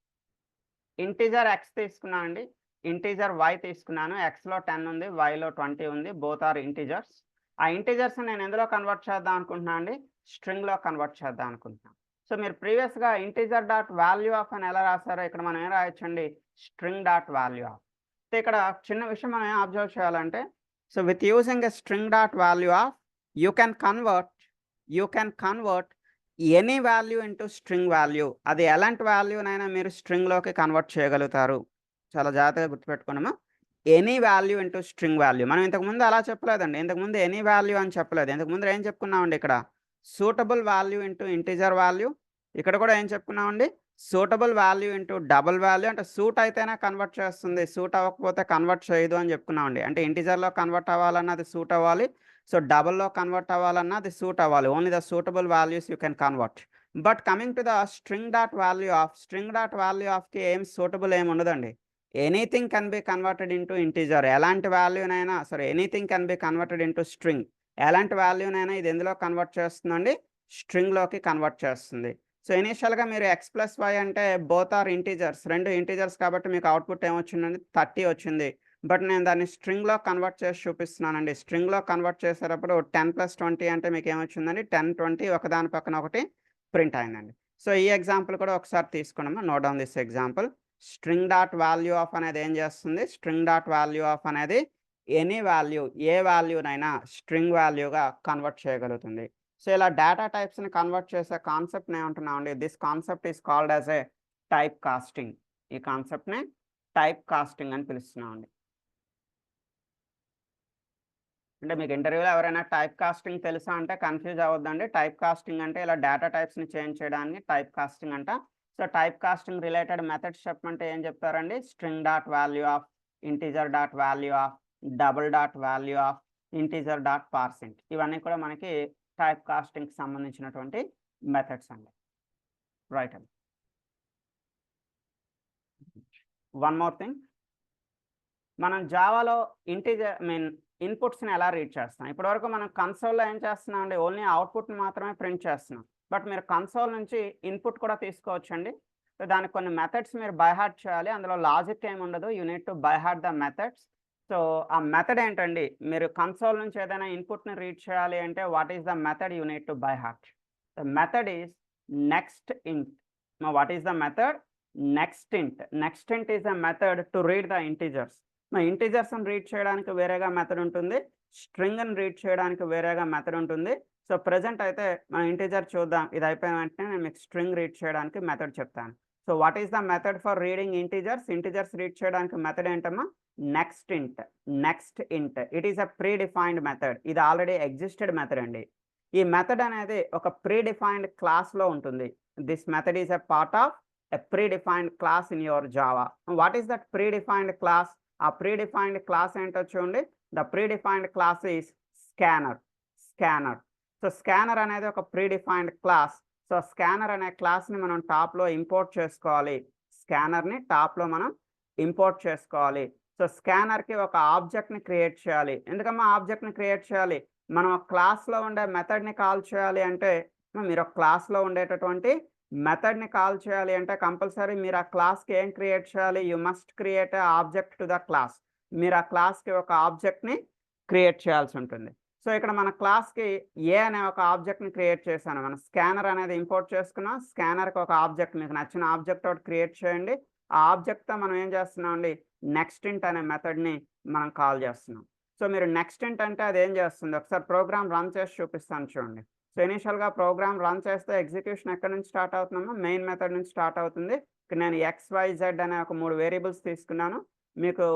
ఇంటీజర్ ఎక్స్ తీసుకున్నాను అండి, ఇంటీజర్ వై తీసుకున్నాను. ఎక్స్లో 10 ఉంది, వైలో 20 ఉంది. Both are integers. ఆ ఇంటీజర్స్ నేను ఎందులో కన్వర్ట్ చేద్దాం అనుకుంటున్నాను అండి? స్ట్రింగ్లో కన్వర్ట్ చేద్దాం అనుకుంటున్నాను. సో మీరు ప్రీవియస్గా integer.valueof అని ఎలా రాశారో ఇక్కడ మనం ఏం రాయొచ్చండి? string.valueof. సో ఇక్కడ చిన్న విషయం మనం ఏం అబ్జర్వ్ చేయాలంటే, so with using a string dot value of you can convert any value into string value. అది ఎలాంటి వాల్యూనైనా మీరు స్ట్రింగ్లోకి కన్వర్ట్ చేయగలుగుతారు. చాలా జాగ్రత్తగా గుర్తుపెట్టుకున్నాము. Any value into string value. మనం ఇంతకుముందు అలా చెప్పలేదండి. ఇంతకుముందు ఎనీ వాల్యూ అని చెప్పలేదు. ఇంతకుముందు ఏం చెప్పుకున్నామండి ఇక్కడ? Suitable value into integer value. ఇక్కడ కూడా ఏం చెప్పుకున్నామండి? Suitable value into double value. అంటే సూట్ అయితేనే కన్వర్ట్ చేస్తుంది, సూట్ అవ్వకపోతే కన్వర్ట్ చేయదు అని చెప్పుకున్నామండి. అంటే ఇంటీజర్లో కన్వర్ట్ అవ్వాలన్నా అది సూట్ అవ్వాలి, సో డబుల్లో కన్వర్ట్ అవ్వాలన్నా అది సూట్ అవ్వాలి. Only the suitable values you can convert. But coming to the string dot value ఆఫ్కి ఏం సూటబుల్ ఏమి ఉండదండి. Anything can be converted into integer. ఎలాంటి వాల్యూనైనా సరే, anything can be converted into string. ఎలాంటి వాల్యూనైనా ఇది ఎందులో కన్వర్ట్ చేస్తుందండి? స్ట్రింగ్లోకి కన్వర్ట్ చేస్తుంది. సో ఇనీషియల్గా మీరు x+y అంటే బోత్ ఆర్ ఇంటీజర్స్, రెండు ఇంటీజర్స్ కాబట్టి మీకు అవుట్పుట్ ఏమొచ్చిందండి? 30 వచ్చింది. బట్ నేను దాన్ని స్ట్రింగ్లో కన్వర్ట్ చేసి చూపిస్తున్నానండి. స్ట్రింగ్లో కన్వర్ట్ చేసేటప్పుడు 10+20 అంటే మీకు ఏమొచ్చిందండి? 10, 20 ఒకదాని పక్కన ఒకటి ప్రింట్ అయిందండి. సో ఈ ఎగ్జాంపుల్ కూడా ఒకసారి తీసుకున్నాము. Note down this example. String dot value of అనేది ఏం చేస్తుంది? స్ట్రింగ్ డాట్ వాల్యూ ఆఫ్ అనేది ఎనీ వాల్యూ, ఏ వాల్యూనైనా స్ట్రింగ్ వాల్యూగా కన్వర్ట్ చేయగలుగుతుంది. సో ఇలా డేటా టైప్స్ని కన్వర్ట్ చేసే కాన్సెప్ట్ని ఏమంటున్నామండి? This concept is called as a type casting. ఈ కాన్సెప్ట్ని టైప్ కాస్టింగ్ అని పిలుస్తున్నామండి. అంటే మీకు ఇంటర్వ్యూలో ఎవరైనా టైప్ కాస్టింగ్ తెలుసా అంటే కన్ఫ్యూజ్ అవ్వద్దండి. టైప్ కాస్టింగ్ అంటే ఇలా డేటా టైప్స్ని చేంజ్ చేయడానికి టైప్ కాస్టింగ్ అంట. So type casting related methods చెప్పమంటే ఏం చెప్తారండి? String dot value of, integer dot value of, double dot value of, integer dot parseInt. ఇవన్నీ కూడా మనకి టైప్ కాస్టింగ్కి సంబంధించినటువంటి మెథడ్స్ అండి. రైట్ అండి. వన్ మోర్ థింగ్, మనం జావాలో ఇంటీజర్ ఇన్పుట్స్ని ఎలా రీడ్ చేస్తాం? ఇప్పటివరకు మనం కన్సోల్లో ఏం చేస్తున్నాం అండి? ఓన్లీ అవుట్పుట్ని మాత్రమే ప్రింట్ చేస్తున్నాం. బట్ మీరు కన్సోల్ నుంచి ఇన్పుట్ కూడా తీసుకోవచ్చండి. సో దానికి కొన్ని మెథడ్స్ మీరు బై హార్ట్ చేయాలి. అందులో లాజిక్ ఏమి ఉండదు. You need to by heart the methods. So ఆ మెథడ్ ఏంటండి? మీరు కన్సోల్ నుంచి ఏదైనా ఇన్పుట్ని రీడ్ చేయాలి అంటే what is the method you need to by heart? The method is next int. What is the method? Next int. Next int is the method to read the integers. ఇంటీజర్స్ని రీడ్ చేయడానికి వేరేగా method ఉంటుంది, స్ట్రింగ్ని read చేయడానికి వేరేగా method ఉంటుంది. So present అయితే మనం ఇంటీజర్ చూద్దాం. ఇది అయిపోయిన వెంటనే నేను మీకు స్ట్రింగ్ రీడ్ చేయడానికి మెథడ్ చెప్తాను. So what is the method for reading integers? Integers read చేయడానికి మెథడ్ ఏంటమ్మా? Next int. నెక్స్ట్ ఇంట్ it is a pre defined method. ఇది ఆల్రెడీ ఎగ్జిస్టెడ్ మెథడ్ అండి. ఈ మెథడ్ అనేది ఒక ప్రీ డిఫైన్డ్ క్లాస్లో ఉంటుంది. This method is a part of a pre defined class in your Java. What is that pre defined class? ఆ pre defined class ఏంటో చూడండి. The pre defined class is scanner. So scanner అనేది ఒక pre defined class. So scanner అనే క్లాస్ని మనం టాప్లో import చేసుకోవాలి. స్కానర్ని టాప్లో మనం ఇంపోర్ట్ చేసుకోవాలి. సో స్కానర్కి ఒక ఆబ్జెక్ట్ని క్రియేట్ చేయాలి. ఎందుకమ్మా ఆబ్జెక్ట్ని క్రియేట్ చేయాలి? మనం ఒక క్లాస్లో ఉండే మెథడ్ని కాల్ చేయాలి అంటే, మీరు ఒక క్లాస్లో ఉండేటటువంటి మెథడ్ని కాల్ చేయాలి అంటే కంపల్సరీ మీరు ఆ క్లాస్కి ఏం క్రియేట్ చేయాలి? You must create a object to the class. మీరు ఆ క్లాస్కి ఒక ఆబ్జెక్ట్ని క్రియేట్ చేయాల్సి ఉంటుంది. సో ఇక్కడ మన క్లాస్కి ఏ అనే ఒక ఆబ్జెక్ట్ని క్రియేట్ చేశాను. మనం స్కానర్ అనేది ఇంపోర్ట్ చేసుకున్నాం. స్కానర్కి ఒక ఆబ్జెక్ట్, మీకు నచ్చిన ఆబ్జెక్ట్ ఒకటి క్రియేట్ చేయండి. ఆ ఆబ్జెక్ట్తో మనం ఏం చేస్తున్నాం అండి? నెక్స్ట్ ఇంట్ అనే మెథడ్ని మనం కాల్ చేస్తున్నాం. సో మీరు నెక్స్ట్ ఇంట్ అంటే అది ఏం చేస్తుంది? ఒకసారి ప్రోగ్రామ్ రన్ చేసి చూపిస్తాను చూడండి. సో ఇనీషియల్గా ప్రోగ్రామ్ రన్ చేస్తే ఎగ్జిక్యూషన్ ఎక్కడి నుంచి స్టార్ట్ అవుతుందమ్మా? మెయిన్ మెథడ్ నుంచి స్టార్ట్ అవుతుంది. ఇక్కడ నేను XYZ అనే ఒక 3 వేరియబుల్స్ తీసుకున్నాను. మీకు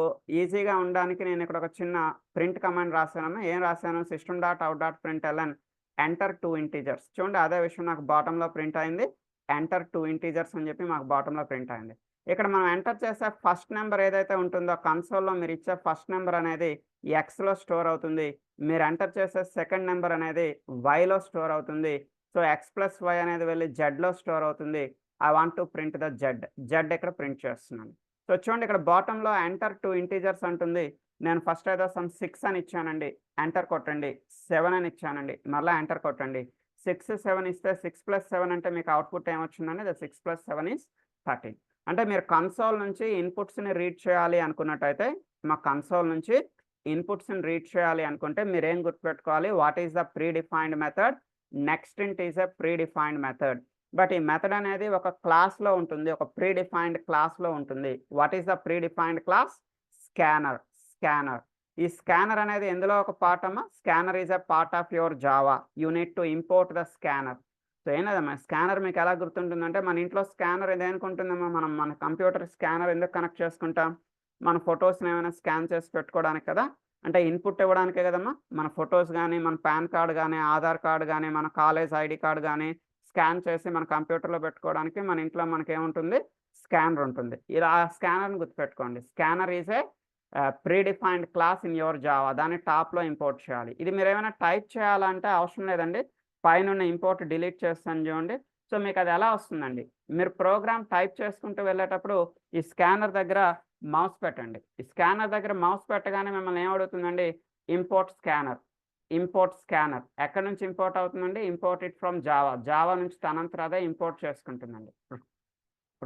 ఈజీగా ఉండడానికి నేను ఇక్కడ ఒక చిన్న ప్రింట్ కమాండ్ రాశానమ్మా. ఏం రాశాను? system.out.println enter 2 integers. చూడండి అదే విషయం నాకు బాటంలో ప్రింట్ అయింది. ఎంటర్ 2 ఇంటీజర్స్ అని చెప్పి మాకు బాటంలో ప్రింట్ అయింది. ఇక్కడ మనం ఎంటర్ చేసే ఫస్ట్ నెంబర్ ఏదైతే ఉంటుందో కన్సోల్లో మీరు ఇచ్చే ఫస్ట్ నెంబర్ అనేది Xలో స్టోర్ అవుతుంది. మీరు ఎంటర్ చేసే సెకండ్ నెంబర్ అనేది Yలో స్టోర్ అవుతుంది. సో X+Y అనేది వెళ్ళి Zలో స్టోర్ అవుతుంది. I want to print the Z ఇక్కడ ప్రింట్ చేస్తున్నాను. సో చూడండి ఇక్కడ బాటంలో ఎంటర్ 2 ఇంటీజర్స్ అంటుంది. నేను ఫస్ట్ ఏదో సమ్ 6 అని ఇచ్చానండి. ఎంటర్ కొట్టండి. 7 అని ఇచ్చానండి. మళ్ళీ ఎంటర్ కొట్టండి. 6, 7 ఇస్తే 6+7 అంటే మీకు అవుట్పుట్ ఏమొచ్చిందండి? The 6+7 is 13. అంటే మీరు కన్సోల్ నుంచి ఇన్పుట్స్ని రీడ్ చేయాలి అనుకున్నట్టయితే, మా కన్సోల్ నుంచి ఇన్పుట్స్ని రీడ్ చేయాలి అనుకుంటే మీరు ఏం గుర్తుపెట్టుకోవాలి? What is the pre defined method? Next int is a pre defined method. But ఈ మెథడ్ అనేది ఒక క్లాస్లో ఉంటుంది, ఒక ప్రీ డిఫైన్డ్ క్లాస్లో ఉంటుంది. What is the pre defined class? Scanner. ఈ స్కానర్ అనేది ఎందులో ఒక పార్ట్ అమ్మా? Scanner is a part of your Java. You need to import the scanner. So ఏం లేదమ్మా, స్కానర్ మీకు ఎలా గుర్తుంటుందంటే, మన ఇంట్లో స్కానర్ దేనికి ఉంటుందమ్మా? మనం మన కంప్యూటర్ స్కానర్ ఎందుకు కనెక్ట్ చేసుకుంటాం? మన ఫొటోస్ని ఏమైనా స్కాన్ చేసి పెట్టుకోవడానికి కదా, అంటే ఇన్పుట్ ఇవ్వడానికే కదమ్మా. మన ఫొటోస్ కానీ, మన పాన్ కార్డ్ కానీ, ఆధార్ కార్డ్ కానీ, మన కాలేజ్ ఐడి కార్డ్ కానీ స్కాన్ చేసి మన కంప్యూటర్లో పెట్టుకోవడానికి మన ఇంట్లో మనకి ఏముంటుంది? స్కానర్ ఉంటుంది. ఇలా ఆ స్కానర్ని గుర్తుపెట్టుకోండి. Scanner is a predefined class in your Java. దాన్ని టాప్లో ఇంపోర్ట్ చేయాలి. ఇది మీరు ఏమైనా టైప్ చేయాలంటే అవసరం లేదండి, పైన ఇంపోర్ట్ డిలీట్ చేస్తాను చూడండి. సో మీకు అది ఎలా వస్తుందండి? మీరు ప్రోగ్రామ్ టైప్ చేసుకుంటూ వెళ్ళేటప్పుడు ఈ స్కానర్ దగ్గర మౌస్ పెట్టండి. ఈ స్కానర్ దగ్గర మౌస్ పెట్టగానే మిమ్మల్ని ఏమడుగుతుందండి? Import scanner. ఎక్కడి నుంచి ఇంపోర్ట్ అవుతుందండి? ఇంపోర్ట్ ఇట్ ఫ్రమ్ జావా నుంచి తనంతట అదే ఇంపోర్ట్ చేసుకుంటుందండి.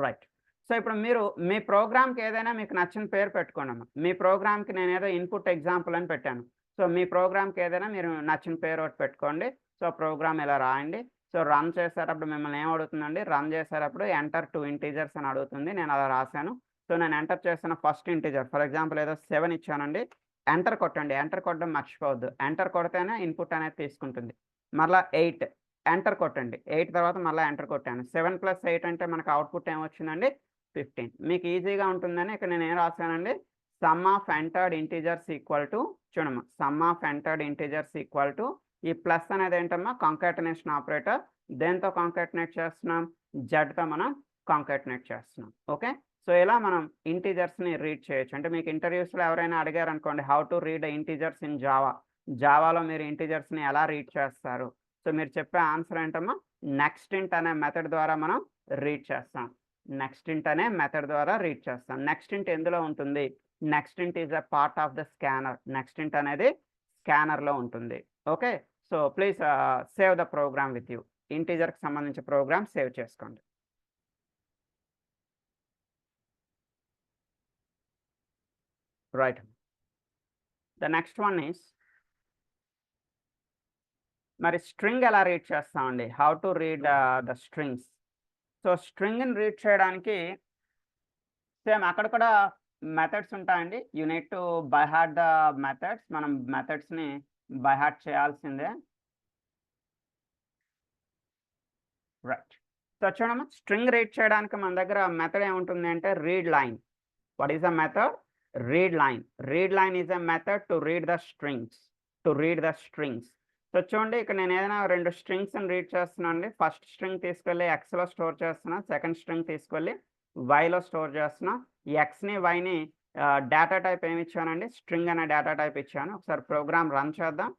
రైట్. సో ఇప్పుడు మీరు మీ ప్రోగ్రామ్కి ఏదైనా మీకు నచ్చిన పేరు పెట్టుకోండి అమ్మా. మీ ప్రోగ్రామ్కి నేను ఏదో ఇన్పుట్ ఎగ్జాంపుల్ అని పెట్టాను. సో మీ ప్రోగ్రామ్కి ఏదైనా మీరు నచ్చిన పేరు ఒకటి పెట్టుకోండి. సో ప్రోగ్రామ్ ఇలా రాయండి. సో రన్ చేసేటప్పుడు మిమ్మల్ని ఏం అడుగుతుందండి? రన్ చేసేటప్పుడు ఎంటర్ 2 ఇంటీజర్స్ అని అడుగుతుంది. నేను అలా రాశాను. సో నేను ఎంటర్ చేసిన ఫస్ట్ ఇంటీజర్ ఫర్ ఎగ్జాంపుల్ ఏదో 7 ఇచ్చానండి. ఎంటర్ కొట్టండి. ఎంటర్ కొట్టడం మర్చిపోవద్దు. ఎంటర్ కొడితేనే ఇన్పుట్ అనేది తీసుకుంటుంది. మళ్ళీ 8 ఎంటర్ కొట్టండి. 8 తర్వాత మళ్ళీ ఎంటర్ కొట్టాను. 7 + 8 అంటే మనకు అవుట్పుట్ ఏమొచ్చిందండి? 15. మీకు ఈజీగా ఉంటుందని ఇక్కడ నేను ఏం రాశానండి? Sum of entered integers equal to, చూడమ్మా, sum of entered integers equal to, ఈ ప్లస్ అనేది ఏంటమ్మా? Concatenation operator. దేంతో కాంకాటనేట్ చేస్తున్నాం? జెడ్తో మనం కాంకాటనేట్ చేస్తున్నాం. ఓకే. సో ఇలా మనం ఇంటీజర్స్ని రీడ్ చేయొచ్చు. అంటే మీకు ఇంటర్వ్యూస్లో ఎవరైనా అడిగారు అనుకోండి, how to read integers in జావాలో మీరు ఇంటీజర్స్ని ఎలా రీడ్ చేస్తారు? సో మీరు చెప్పే ఆన్సర్ ఏంటమ్మా? నెక్స్ట్ ఇంట్ అనే మెథడ్ ద్వారా మనం రీడ్ చేస్తాం. నెక్స్ట్ ఇంట్ ఎందులో ఉంటుంది? Next int is a part of the scanner. Next int అనేది స్కానర్లో ఉంటుంది. Okay. So please save the program with you. ఇంటీజర్కి సంబంధించి ప్రోగ్రామ్ సేవ్ చేసుకోండి. Right. The next one is, మరి స్ట్రింగ్ ఎలా రీడ్ చేస్తామండి? How to read the strings. So స్ట్రింగ్ని రీడ్ చేయడానికి సేమ్ అక్కడ కూడా మెథడ్స్ ఉంటాయండి. You need to by heart the methods. మనం మెథడ్స్ని బై హార్ట్ చేయాల్సిందే. రైట్. సో చూడమ్మా, స్ట్రింగ్ రీడ్ చేయడానికి మన దగ్గర మెథడ్ ఏముంటుంది అంటే read line. What is the method? Read line. Read line is a method to read the strings. So చూడండి, ఇక్కడ నేను ఏదైనా 2 స్ట్రింగ్స్ని రీడ్ చేస్తున్నాను అండి. ఫస్ట్ స్ట్రింగ్ తీసుకెళ్ళి ఎక్స్లో స్టోర్ చేస్తున్నా. సెకండ్ స్ట్రింగ్ తీసుకెళ్ళి వైలో స్టోర్ చేస్తున్నా. ఈ ఎక్స్ని వైని డేటా టైప్ ఏమి ఇచ్చానండి? స్ట్రింగ్ అనే డేటా టైప్ ఇచ్చాను. ఒకసారి ప్రోగ్రామ్ రన్ చేద్దాం.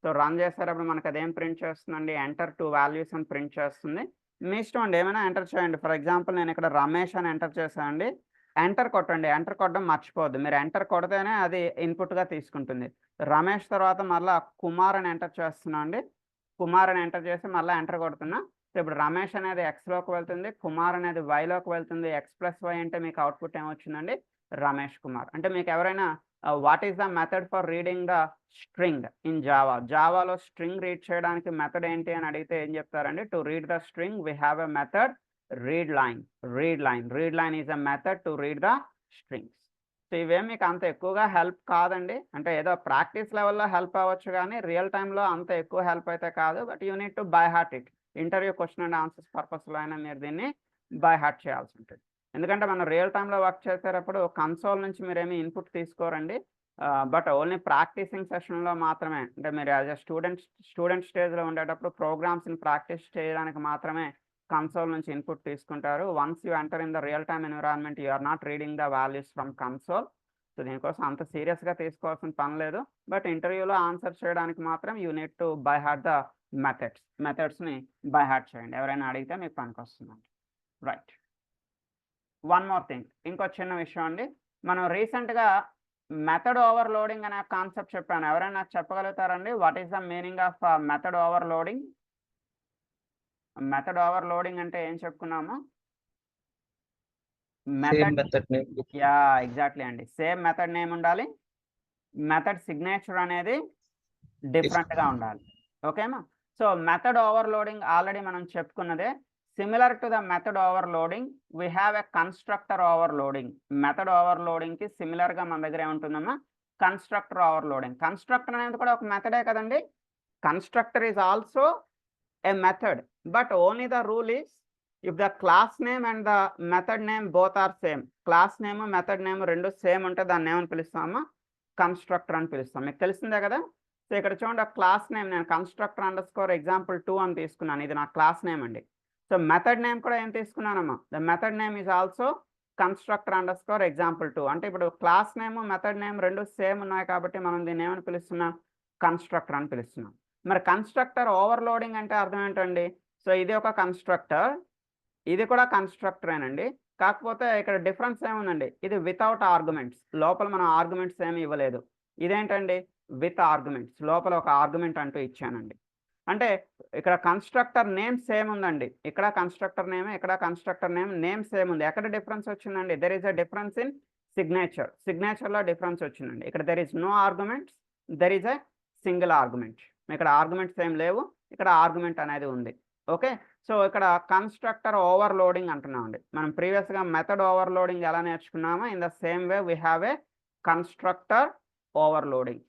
సో రన్ చేసేటప్పుడు మనకు అదేం ప్రింట్ చేస్తుందండి? ఎంటర్ 2 వాల్యూస్ అని ప్రింట్ చేస్తుంది. మీ ఇష్టం అండి, ఏమైనా ఎంటర్ చేయండి. ఫర్ ఎగ్జాంపుల్ నేను ఇక్కడ రమేష్ అని ఎంటర్ చేశానండి. ఎంటర్ కొట్టండి. ఎంటర్ కొట్టడం మర్చిపోవద్దు. మీరు ఎంటర్ కొడితేనే అది ఇన్పుట్గా తీసుకుంటుంది. రమేష్ తర్వాత మళ్ళీ కుమార్ అని ఎంటర్ చేస్తున్నా అండి. కుమార్ అని ఎంటర్ చేసి మళ్ళీ ఎంటర్ కొడుతున్నా. సో ఇప్పుడు రమేష్ అనేది ఎక్స్లోకి వెళ్తుంది, కుమార్ అనేది వైలోకి వెళ్తుంది. X+Y అంటే మీకు అవుట్పుట్ ఏమొచ్చిందండి? రమేష్ కుమార్. అంటే మీకు ఎవరైనా what is the method for reading the string in జావాలో స్ట్రింగ్ రీడ్ చేయడానికి మెథడ్ ఏంటి అని అడిగితే ఏం చెప్తారండి? To read the string we have a method read line is a method to read the strings. So ఇవేం మీకు అంత ఎక్కువగా హెల్ప్ కాదండి. అంటే ఏదో ప్రాక్టీస్ లెవెల్లో హెల్ప్ అవ్వచ్చు, కానీ రియల్ టైంలో అంత ఎక్కువ హెల్ప్ అయితే కాదు. But you need to by heart it. Interview question and answers పర్పస్లో అయినా మీరు దీన్ని బై హార్ట్ చేయాల్సి ఉంటుంది. ఎందుకంటే మనం రియల్ టైంలో వర్క్ చేసేటప్పుడు కన్సోల్ నుంచి మీరేమీ ఇన్పుట్ తీసుకోరండి. బట్ ఓన్లీ ప్రాక్టీసింగ్ సెషన్లో మాత్రమే, అంటే మీరు యాజ్ ఎ స్టూడెంట్ స్టేజ్లో ఉండేటప్పుడు ప్రోగ్రామ్స్ని ప్రాక్టీస్ చేయడానికి మాత్రమే కన్సోల్ నుంచి ఇన్పుట్ తీసుకుంటారు. Once you enter in the real time environment you are not reading the values from console. So దీనికోసం అంత సీరియస్గా తీసుకోవాల్సిన పని లేదు. బట్ ఇంటర్వ్యూలో ఆన్సర్ చేయడానికి మాత్రం you need to by heart the మెథడ్స్ని బై హార్ట్ చేయండి. ఎవరైనా అడిగితే మీకు పనికి వస్తుందండి. రైట్. వన్ మోర్ థింగ్, ఇంకో చిన్న విషయం అండి. మనం రీసెంట్గా మెథడ్ ఓవర్లోడింగ్ అనే కాన్సెప్ట్ చెప్పాను. ఎవరైనా నాకు చెప్పగలుగుతారండి? What is the meaning of method overloading? Method overloading అంటే ఏం చెప్పుకున్నాము? ఎగ్జాక్ట్లీ అండి. సేమ్ మెథడ్ నేమ్ ఉండాలి, మెథడ్ సిగ్నేచర్ అనేది డిఫరెంట్గా ఉండాలి. ఓకేమా? సో మెథడ్ ఓవర్లోడింగ్ ఆల్రెడీ మనం చెప్పుకున్నదే. Similar to the method overloading, we have a constructor overloading. Method overloading కి similar గా మన దగ్గర ఏముంటుందమ్మా, కన్స్ట్రక్టర్ ఓవర్లోడింగ్. కన్స్ట్రక్టర్ అనేది కూడా ఒక మెథడే కదండి. Constructor is also a method, but only the rule is if the class name and the method name both are same. Class name method name రెండు సేమ్ ఉంటే దాన్ని ఏమని పిలుస్తామా, కన్స్ట్రక్టర్ అని పిలుస్తాం. మీకు తెలిసిందే కదా. సో ఇక్కడ చూడండి, క్లాస్ నేమ్ నేను కన్స్ట్రక్టర్ అండర్స్కోర్ ఎగ్జాంపుల్ 2 అని తీసుకున్నాను. ఇది నా క్లాస్ నేమ్ అండి. సో మెథడ్ నేమ్ కూడా ఏం తీసుకున్నానమ్మా, the method name is also constructor underscore example 2. అంటే ఇప్పుడు క్లాస్ నేమ్ మెథడ్ నేమ్ రెండు సేమ్ ఉన్నాయి కాబట్టి మనం దీన్ని ఏమని పిలుస్తున్నాం, కన్స్ట్రక్టర్ అని పిలుస్తున్నాం. మరి కన్స్ట్రక్టర్ ఓవర్లోడింగ్ అంటే అర్థం ఏంటండి? సో ఇది ఒక కన్స్ట్రక్టర్, ఇది కూడా కన్స్ట్రక్టరేనండి. కాకపోతే ఇక్కడ డిఫరెన్స్ ఏముందండి, ఇది వితౌట్ ఆర్గ్యుమెంట్స్, లోపల మనం ఆర్గ్యుమెంట్స్ ఏమి ఇవ్వలేదు. ఇదేంటండి, విత్ ఆర్గ్యుమెంట్స్, లోపల ఒక ఆర్గ్యుమెంట్ అంటూ ఇచ్చానండి. అంటే ఇక్కడ కన్స్ట్రక్టర్ నేమ్ సేమ్ ఉందండి, ఇక్కడ కన్స్ట్రక్టర్ నేమ్, ఇక్కడ కన్స్ట్రక్టర్ నేమ్ సేమ్ ఉంది. ఎక్కడ డిఫరెన్స్ వచ్చిందండి, there is a difference in signature. సిగ్నేచర్లో డిఫరెన్స్ వచ్చిందండి. ఇక్కడ there is no arguments, there is a single argument. ఇక్కడ ఆర్గ్యుమెంట్స్ ఏం లేవు, ఇక్కడ ఆర్గ్యుమెంట్ అనేది ఉంది. ఓకే, సో ఇక్కడ కన్స్ట్రక్టర్ ఓవర్లోడింగ్ అంటున్నామండి. మనం ప్రీవియస్గా మెథడ్ ఓవర్లోడింగ్ ఎలా నేర్చుకున్నామో in the same way we have a constructor overloading.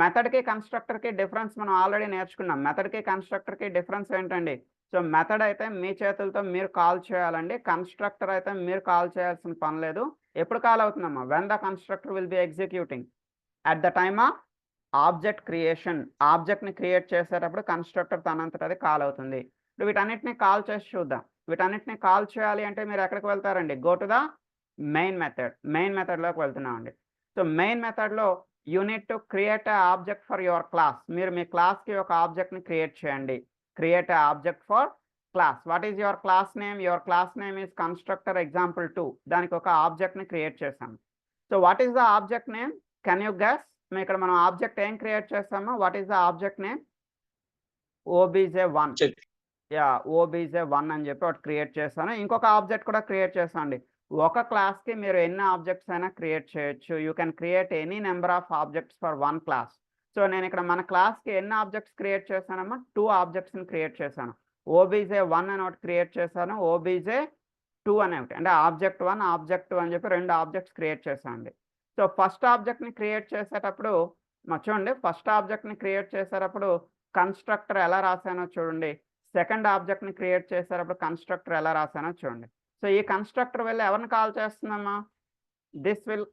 మెథడ్కి కన్స్ట్రక్టర్కి డిఫరెన్స్ మనం ఆల్రెడీ నేర్చుకున్నాం. మెథడ్కి కన్స్ట్రక్టర్కి డిఫరెన్స్ ఏంటండి, సో మెథడ్ అయితే మీ చేతులతో మీరు కాల్ చేయాలండి, కన్స్ట్రక్టర్ అయితే మీరు కాల్ చేయాల్సిన పని లేదు. ఎప్పుడు కాల్ అవుతుందమ్మా, when the constructor will be executing at the time of object creation. ఆబ్జెక్ట్ని క్రియేట్ చేసేటప్పుడు కన్స్ట్రక్టర్ తనంతట అది కాల్ అవుతుంది. ఇప్పుడు వీటన్నిటిని కాల్ చేసి చూద్దాం. వీటన్నిటిని కాల్ చేయాలి అంటే మీరు ఎక్కడికి వెళ్తారండి, go to the main method. Main మెథడ్లోకి వెళ్తున్నామండి. సో మెయిన్ మెథడ్లో you need to create a object for your class. మీరు మీ క్లాస్కి ఒక ఆబ్జెక్ట్ని క్రియేట్ చేయండి. Create a object for class. What is your class name? Your class name is constructor example 2. దానికి ఒక ఆబ్జెక్ట్ని క్రియేట్ చేశాము. So what is the object name, can you guess? ఇక్కడ మనం ఆబ్జెక్ట్ ఏం క్రియేట్ చేస్తామో, what is the object name? OBJ1. Yeah, OBJ1 అని చెప్పి ఒకటి క్రియేట్ చేస్తాను. ఇంకొక ఆబ్జెక్ట్ కూడా క్రియేట్ చేస్తాను అండి. ఒక క్లాస్కి మీరు ఎన్ని ఆబ్జెక్ట్స్ అయినా క్రియేట్ చేయొచ్చు. You can create any number of objects for one class. So నేను ఇక్కడ మన క్లాస్కి ఎన్ని ఆబ్జెక్ట్స్ క్రియేట్ చేశానమ్మా, 2 ఆబ్జెక్ట్స్ని క్రియేట్ చేశాను. OBJ1 అని ఒకటి క్రియేట్ చేశాను, OBJ2 అని ఒకటి. అంటే ఆబ్జెక్ట్ 1 ఆబ్జెక్ట్ 2 అని చెప్పి 2 ఆబ్జెక్ట్స్ క్రియేట్ చేశాను అండి. సో ఫస్ట్ ఆబ్జెక్ట్ని క్రియేట్ చేసేటప్పుడు చూడండి, ఫస్ట్ ఆబ్జెక్ట్ని క్రియేట్ చేసేటప్పుడు కన్స్ట్రక్టర్ ఎలా రాశానో చూడండి. సెకండ్ ఆబ్జెక్ట్ని క్రియేట్ చేసేటప్పుడు కన్స్ట్రక్టర్ ఎలా రాశానో చూడండి. సో ఈ కన్స్ట్రక్టర్ వెళ్ళి ఎవరిని కాల్ చేస్తుందమ్మా, this will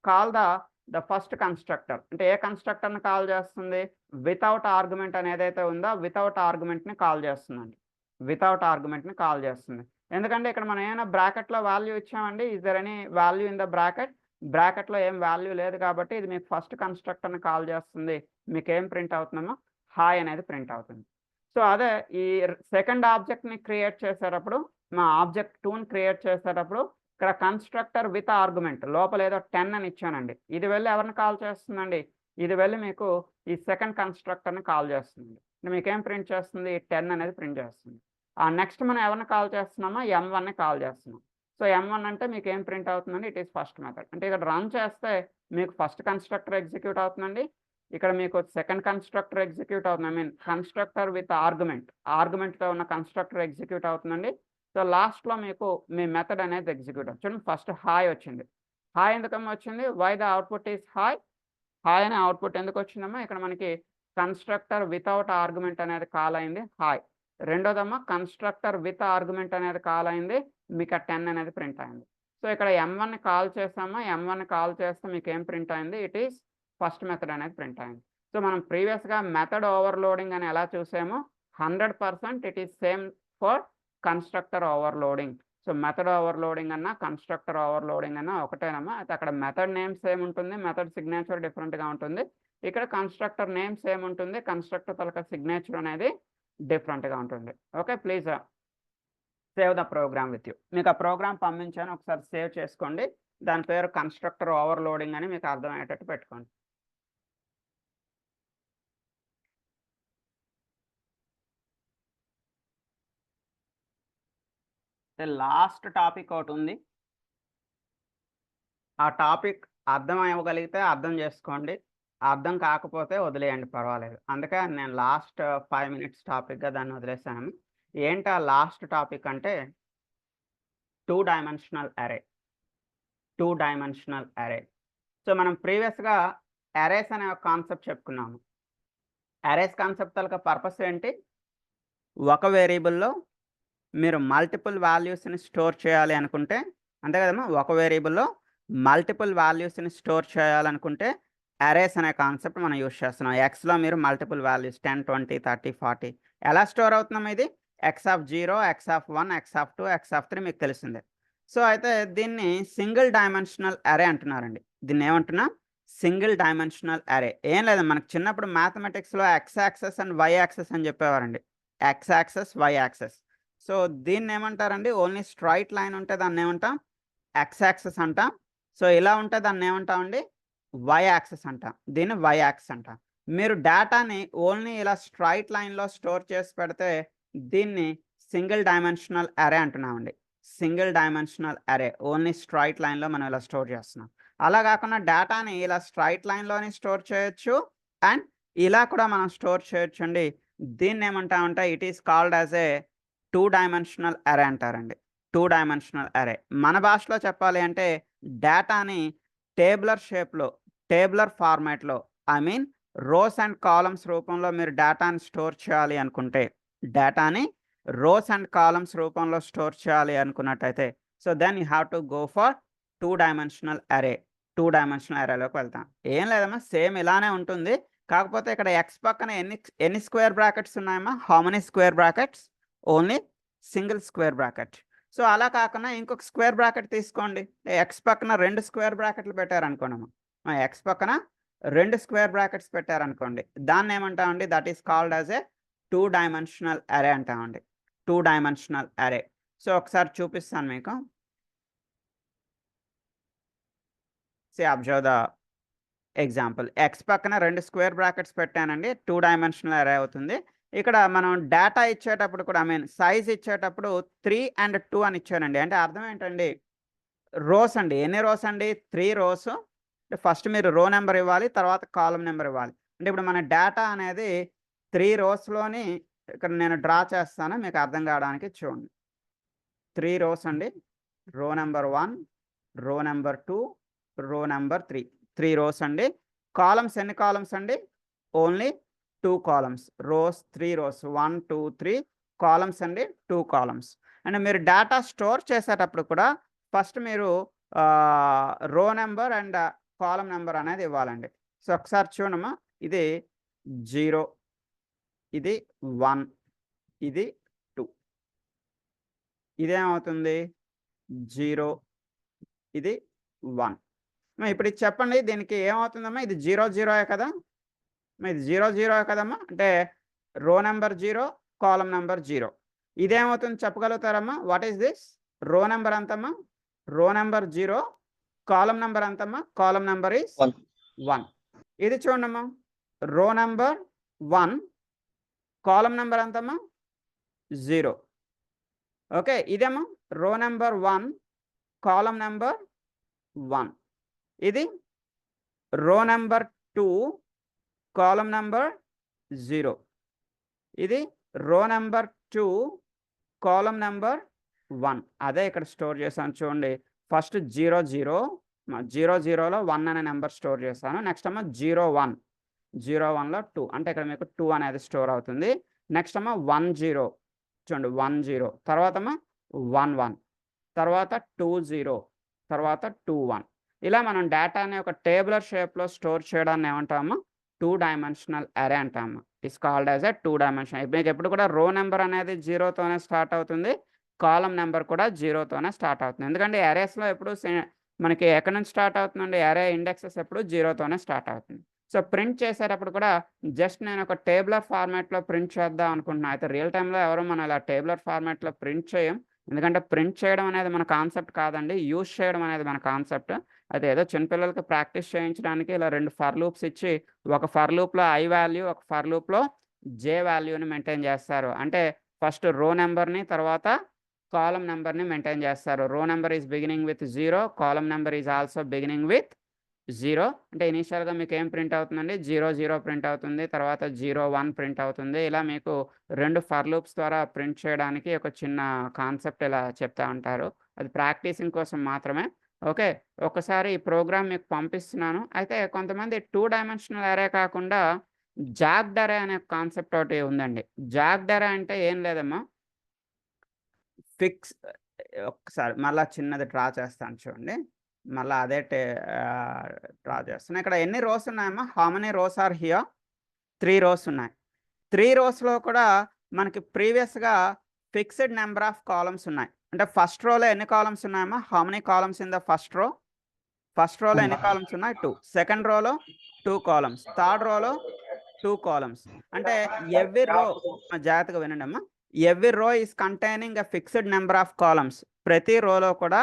call the first constructor. అంటే ఏ కన్స్ట్రక్టర్ని కాల్ చేస్తుంది, వితౌట్ ఆర్గ్యుమెంట్ అని ఏదైతే ఉందో వితౌట్ ఆర్గ్యుమెంట్ని కాల్ చేస్తుందండి. వితౌట్ ఆర్గ్యుమెంట్ని కాల్ చేస్తుంది. ఎందుకంటే ఇక్కడ మనం ఏమైనా బ్రాకెట్లో వాల్యూ ఇచ్చామండి, is there any value in the bracket? బ్రాకెట్లో ఏం వాల్యూ లేదు కాబట్టి ఇది మీకు ఫస్ట్ కన్స్ట్రక్టర్ని కాల్ చేస్తుంది. మీకు ఏం ప్రింట్ అవుతుందమ్మా, హాయ్ అనేది ప్రింట్ అవుతుంది. సో అదే ఈ సెకండ్ ఆబ్జెక్ట్ని క్రియేట్ చేసేటప్పుడు, మా ఆబ్జెక్ట్ 2ని క్రియేట్ చేసేటప్పుడు ఇక్కడ కన్స్ట్రక్టర్ విత్ ఆర్గ్యుమెంట్ లోపల ఏదో 10 అని ఇచ్చానండి. ఇది వెళ్ళి ఎవరిని కాల్ చేస్తుందండి, ఇది వెళ్ళి మీకు ఈ సెకండ్ కన్స్ట్రక్టర్ని కాల్ చేస్తుంది. మీకు ఏం ప్రింట్ చేస్తుంది, 10 అనేది ప్రింట్ చేస్తుంది. ఆ నెక్స్ట్ మనం ఎవరిని కాల్ చేస్తున్నామో, M1ని కాల్ చేస్తున్నాం. సో M1 అంటే మీకు ఏం ప్రింట్ అవుతుందండి, ఇట్ ఈస్ ఫస్ట్ మెథడ్. అంటే ఇక్కడ రన్ చేస్తే మీకు ఫస్ట్ కన్స్ట్రక్టర్ ఎగ్జిక్యూట్ అవుతుందండి, ఇక్కడ మీకు సెకండ్ కన్స్ట్రక్టర్ ఎగ్జిక్యూట్ అవుతుంది. ఐ మీన్ కన్స్ట్రక్టర్ విత్ ఆర్గ్యుమెంట్తో ఉన్న కన్స్ట్రక్టర్ ఎగ్జిక్యూట్ అవుతుందండి. సో లాస్ట్లో మీకు మీ మెథడ్ అనేది ఎగ్జిక్యూట్ అవుతుంది. ఫస్ట్ హాయ్ వచ్చింది. హాయ్ ఎందుకమ్మా వచ్చింది, why the output is hi. హాయ్ అనే అవుట్పుట్ ఎందుకు వచ్చిందమ్మా, ఇక్కడ మనకి కన్స్ట్రక్టర్ వితౌట్ ఆర్గ్యుమెంట్ అనేది కాల్ అయింది, హాయ్. రెండోదమ్మా కన్స్ట్రక్టర్ విత్ ఆర్గ్యుమెంట్ అనేది కాల్ అయింది, మీకు 10 అనేది ప్రింట్ అయింది. సో ఇక్కడ M1ని కాల్ చేస్తామా, M1ని కాల్ చేస్తే మీకు ఏం ప్రింట్ అయింది, ఇట్ ఈస్ ఫస్ట్ మెథడ్ అనేది ప్రింట్ అయింది. సో మనం ప్రీవియస్గా మెథడ్ ఓవర్లోడింగ్ అని ఎలా చూసామో 100% it is same for constructor overloading. So method overloading అన్నా కన్స్ట్రక్టర్ ఓవర్లోడింగ్ అన్నా ఒకటేనమ్మా. అయితే అక్కడ మెథడ్ నేమ్ సేమ్ ఉంటుంది, మెథడ్ సిగ్నేచర్ డిఫరెంట్గా ఉంటుంది. ఇక్కడ కన్స్ట్రక్టర్ నేమ్ సేమ్ ఉంటుంది, కన్స్ట్రక్టర్ తలక సిగ్నేచర్ అనేది డిఫరెంట్గా ఉంటుంది. Okay, please save the program with you. మీకు ఆ ప్రోగ్రామ్ పంపించాను, ఒకసారి సేవ్ చేసుకోండి. దాని పేరు కన్స్ట్రక్టర్ ఓవర్లోడింగ్ అని మీకు అర్థమయ్యేటట్టు పెట్టుకోండి. లాస్ట్ టాపిక్ ఒకటి ఉంది, ఆ టాపిక్ అర్థం అవ్వగలిగితే అర్థం చేసుకోండి, అర్థం కాకపోతే వదిలేయండి, పర్వాలేదు. అందుకే నేను లాస్ట్ 5 minutes టాపిక్గా దాన్ని వదిలేసాను. ఏంటా లాస్ట్ టాపిక్ అంటే 2 డైమెన్షనల్ అరే. 2 డైమెన్షనల్ అరే. సో మనం ప్రీవియస్‌గా అరేస్ అనే ఒక కాన్సెప్ట్ చెప్పుకున్నాము. అరేస్ కాన్సెప్ట్ తాలూకా పర్పస్ ఏంటి? ఒక వేరియబుల్‌లో మీరు మల్టిపుల్ వాల్యూస్‌ని స్టోర్ చేయాలి అనుకుంటే, అంతే కదమ్మా! ఒక వేరియబుల్‌లో మల్టిపుల్ వాల్యూస్‌ని స్టోర్ చేయాలనుకుంటే అరేస్ అనే కాన్సెప్ట్ మనం యూజ్ చేస్తున్నాం. ఎక్స్‌లో మీరు మల్టిపుల్ వాల్యూస్ 10, 20, 30, 40 ఎలా స్టోర్ అవుతుందమ్మా ఇది? x(0), x(1), x(2), x(3) మీకు తెలిసిందే. సో అయితే దీన్ని సింగిల్ డైమెన్షనల్ అరే అంటున్నారండి. దీన్ని ఏమంటున్నాం? సింగిల్ డైమెన్షనల్ అరే. ఏం లేదు మనకు చిన్నప్పుడు మ్యాథమెటిక్స్‌లో x axis and y axis అని చెప్పేవారండి. x axis, y axis. So దీన్నేమంటారండి? ఓన్లీ స్ట్రెయిట్ లైన్ ఉంటే దాన్నేమంటాం? ఎక్స్ యాక్సిస్ అంటాం. సో ఇలా ఉంటే దాన్నేమంటామండి? వై యాక్సిస్ అంటాం. దీన్ని వై యాక్సిస్ అంటాం. మీరు డేటాని ఓన్లీ ఇలా స్ట్రెయిట్ లైన్‌లో స్టోర్ చేసి పెడితే దీన్ని సింగిల్ డైమెన్షనల్ అరే అంటున్నామండి. Single dimensional array. Only straight లైన్‌లో మనం ఇలా స్టోర్ చేస్తున్నాం. అలా కాకుండా డేటాని ఇలా స్ట్రెయిట్ లైన్‌లోని స్టోర్ చేయొచ్చు అండ్ ఇలా కూడా మనం స్టోర్ చేయొచ్చండి. దీన్నేమంటామంటే it is called as a 2 dimensional array అంటారండి. 2 డైమెన్షనల్ అరే. మన భాషలో చెప్పాలి అంటే డేటాని టేబులర్ షేప్‌లో, టేబులర్ ఫార్మాట్‌లో I mean rows and columns రూపంలో మీరు డేటాని స్టోర్ చేయాలి అనుకుంటే, డేటాని రోస్ అండ్ కాలమ్స్ రూపంలో స్టోర్ చేయాలి అనుకున్నట్టయితే, so then you have to go for 2 dimensional array. 2 dimensional అరేలోకి వెళ్తాం. ఏం లేదమ్మా సేమ్ ఇలానే ఉంటుంది. కాకపోతే ఇక్కడ x పక్కన ఎన్ని స్క్వేర్ బ్రాకెట్స్ ఉన్నాయమ్మా? How many square brackets? Only single square bracket. So అలా కాకుండా ఇంకొక స్క్వేర్ బ్రాకెట్ తీసుకోండి. ఎక్స్ పక్కన 2 స్క్వేర్ బ్రాకెట్లు పెట్టారనుకోండమ్మా. ఎక్స్ పక్కన 2 స్క్వేర్ బ్రాకెట్స్ పెట్టారనుకోండి. దాన్నేమంటామండి? That is called as a 2 dimensional array అంటామండి. 2 డైమెన్షనల్ అరే. సో ఒకసారి చూపిస్తాను మీకు. Observe the example. ఎక్స్ పక్కన 2 స్క్వేర్ బ్రాకెట్స్ పెట్టానండి. 2 డైమెన్షనల్ అరే అవుతుంది. ఇక్కడ మనం డేటా ఇచ్చేటప్పుడు కూడా ఐ మీన్ సైజ్ ఇచ్చేటప్పుడు 3 అండ్ 2 అని ఇచ్చానండి. అంటే అర్థం ఏంటండి? రోస్ అండి. ఎన్ని రోస్ అండి? 3 రోస్. ఫస్ట్ మీరు రో నంబర్ ఇవ్వాలి. తర్వాత కాలమ్ నంబర్ ఇవ్వాలి. అంటే ఇప్పుడు మన డేటా అనేది 3 రోస్‌లోని ఇక్కడ నేను డ్రా చేస్తాను మీకు అర్థం కావడానికి చూడండి. 3 రోస్ అండి. రో నంబర్ 1, రో నంబర్ 2, రో నంబర్ 3. 3 రోస్ అండి. కాలమ్స్ ఎన్ని కాలమ్స్ అండి? Only 2 columns. Rows 3 rows 1, 2, 3 columns అండి. 2 కాలమ్స్. అండ్ మీరు డేటా స్టోర్ చేసేటప్పుడు కూడా ఫస్ట్ మీరు రో నంబర్ అండ్ కాలమ్ నంబర్ అనేది ఇవ్వాలండి. సో ఒకసారి చూడమ్మా. ఇది 0, ఇది 1, ఇది 2. ఇదేమవుతుంది? 0, ఇది 1. ఇప్పుడు ఇది చెప్పండి దీనికి ఏమవుతుందమ్మా? ఇది 0, 0 కదా? ఇది 0, 0 కదమ్మా? అంటే రో నంబర్ 0, కాలమ్ నంబర్ 0. ఇదేమవుతుంది చెప్పగలుగుతారమ్మా? What is this? Row number ఎంతమ్మా? రో నంబర్ 0, కాలమ్ నంబర్ ఎంతమ్మా? Column number is 1. ఇది చూడమ్మా. రో నంబర్ 1, కాలమ్ నంబర్ ఎంతమ్మా? 0. ఓకే. ఇదేమో రో నంబర్ 1, కాలమ్ నంబర్ 1. ఇది రో నంబర్ 2, కాలమ్ నంబర్ 0. ఇది రో నంబర్ 2, కాలమ్ నంబర్ 1. అదే ఇక్కడ స్టోర్ చేశాను చూడండి. ఫస్ట్ 0, 0, 0, 0లో 1 అనే నెంబర్ స్టోర్ చేశాను. నెక్స్ట్ ఏమో 0, 1, 0, 1లో 2 అంటే ఇక్కడ మీకు 2 అనేది స్టోర్ అవుతుంది. నెక్స్ట్ ఏమో 1, 0 చూడండి 1, 0 తర్వాత ఏమో 1, 1 తర్వాత 2, 0 తర్వాత 2, 1 ఇలా మనం డేటాని ఒక టేబులర్ షేప్‌లో స్టోర్ చేయడాన్ని ఏమంటాము? 2 డైమెన్షనల్ అరే అంటాము. It's called as a 2 dimensional. మీకు ఎప్పుడు కూడా రో నంబర్ అనేది 0తోనే స్టార్ట్ అవుతుంది. కాలమ్ నంబర్ కూడా 0తోనే స్టార్ట్ అవుతుంది. ఎందుకంటే అరేస్‌లో ఎప్పుడు మనకి ఎక్కడి నుంచి స్టార్ట్ అవుతుందండి? అరే ఇండెక్సెస్ ఎప్పుడు 0తోనే స్టార్ట్ అవుతుంది. సో ప్రింట్ చేసేటప్పుడు కూడా జస్ట్ నేను ఒక టేబులర్ ఫార్మాట్‌లో ప్రింట్ చేద్దాం అనుకుంటున్నా. అయితే రియల్ టైమ్‌లో ఎవరు మనం ఇలా టేబులర్ ఫార్మాట్‌లో ప్రింట్ చేయం. ఎందుకంటే ప్రింట్ చేయడం అనేది మన కాన్సెప్ట్ కాదండి. యూజ్ చేయడం అనేది మన కాన్సెప్ట్. అయితే ఏదో చిన్న పిల్లలకి ప్రాక్టీస్ చేయించడానికి ఇలా 2 ఫర్ లూప్స్ ఇచ్చి ఒక ఫర్ లూప్‌లో ఐ వాల్యూ, ఒక ఫర్ లూప్‌లో జే వాల్యూని మెయింటైన్ చేస్తారు. అంటే ఫస్ట్ రో నంబర్‌ని తర్వాత కాలమ్ నంబర్‌ని మెయింటైన్ చేస్తారు. రో number is beginning with 0, column number is also beginning with 0 అంటే ఇనీషియల్‌గా మీకేం ప్రింట్ అవుతుందండి? 0, 0 ప్రింట్ అవుతుంది. తర్వాత 0, 1 ప్రింట్ అవుతుంది. ఇలా మీకు 2 ఫర్ లూప్స్ ద్వారా ప్రింట్ చేయడానికి ఒక చిన్న కాన్సెప్ట్ ఇలా చెప్తా ఉంటారు. అది ప్రాక్టీసింగ్ కోసం మాత్రమే. ఓకే. ఒకసారి ఈ ప్రోగ్రామ్ మీకు పంపిస్తున్నాను. అయితే కొంతమంది 2 డైమెన్షనల్ అరే కాకుండా జాగ్డ్ అరే అనే కాన్సెప్ట్ ఒకటి ఉందండి. జాగ్డ్ అరే అంటే ఏం లేదమ్మా. ఫిక్స్ ఒక్కసారి మళ్ళా చిన్నది డ్రా చేస్తాను చూడండి. మళ్ళా అదే డ్రా చేస్తున్నా. ఇక్కడ ఎన్ని రోస్ ఉన్నాయమ్మా? How many rows are here? 3 rows ఉన్నాయి. 3 రోస్‌లో కూడా మనకి ప్రీవియస్‌గా ఫిక్స్డ్ నంబర్ ఆఫ్ కాలమ్స్ ఉన్నాయి. అంటే ఫస్ట్ రోలో ఎన్ని కాలమ్స్ ఉన్నాయమ్మా? How many columns in the first row? First రోలో ఎన్ని కాలమ్స్ ఉన్నాయి? 2. సెకండ్ రోలో 2 కాలమ్స్. థర్డ్ రోలో 2 కాలమ్స్. అంటే ఎవ్రి రో జాగ్రత్తగా వినండమ్మా. Every row is containing a fixed number of columns. ప్రతి రోలో కూడా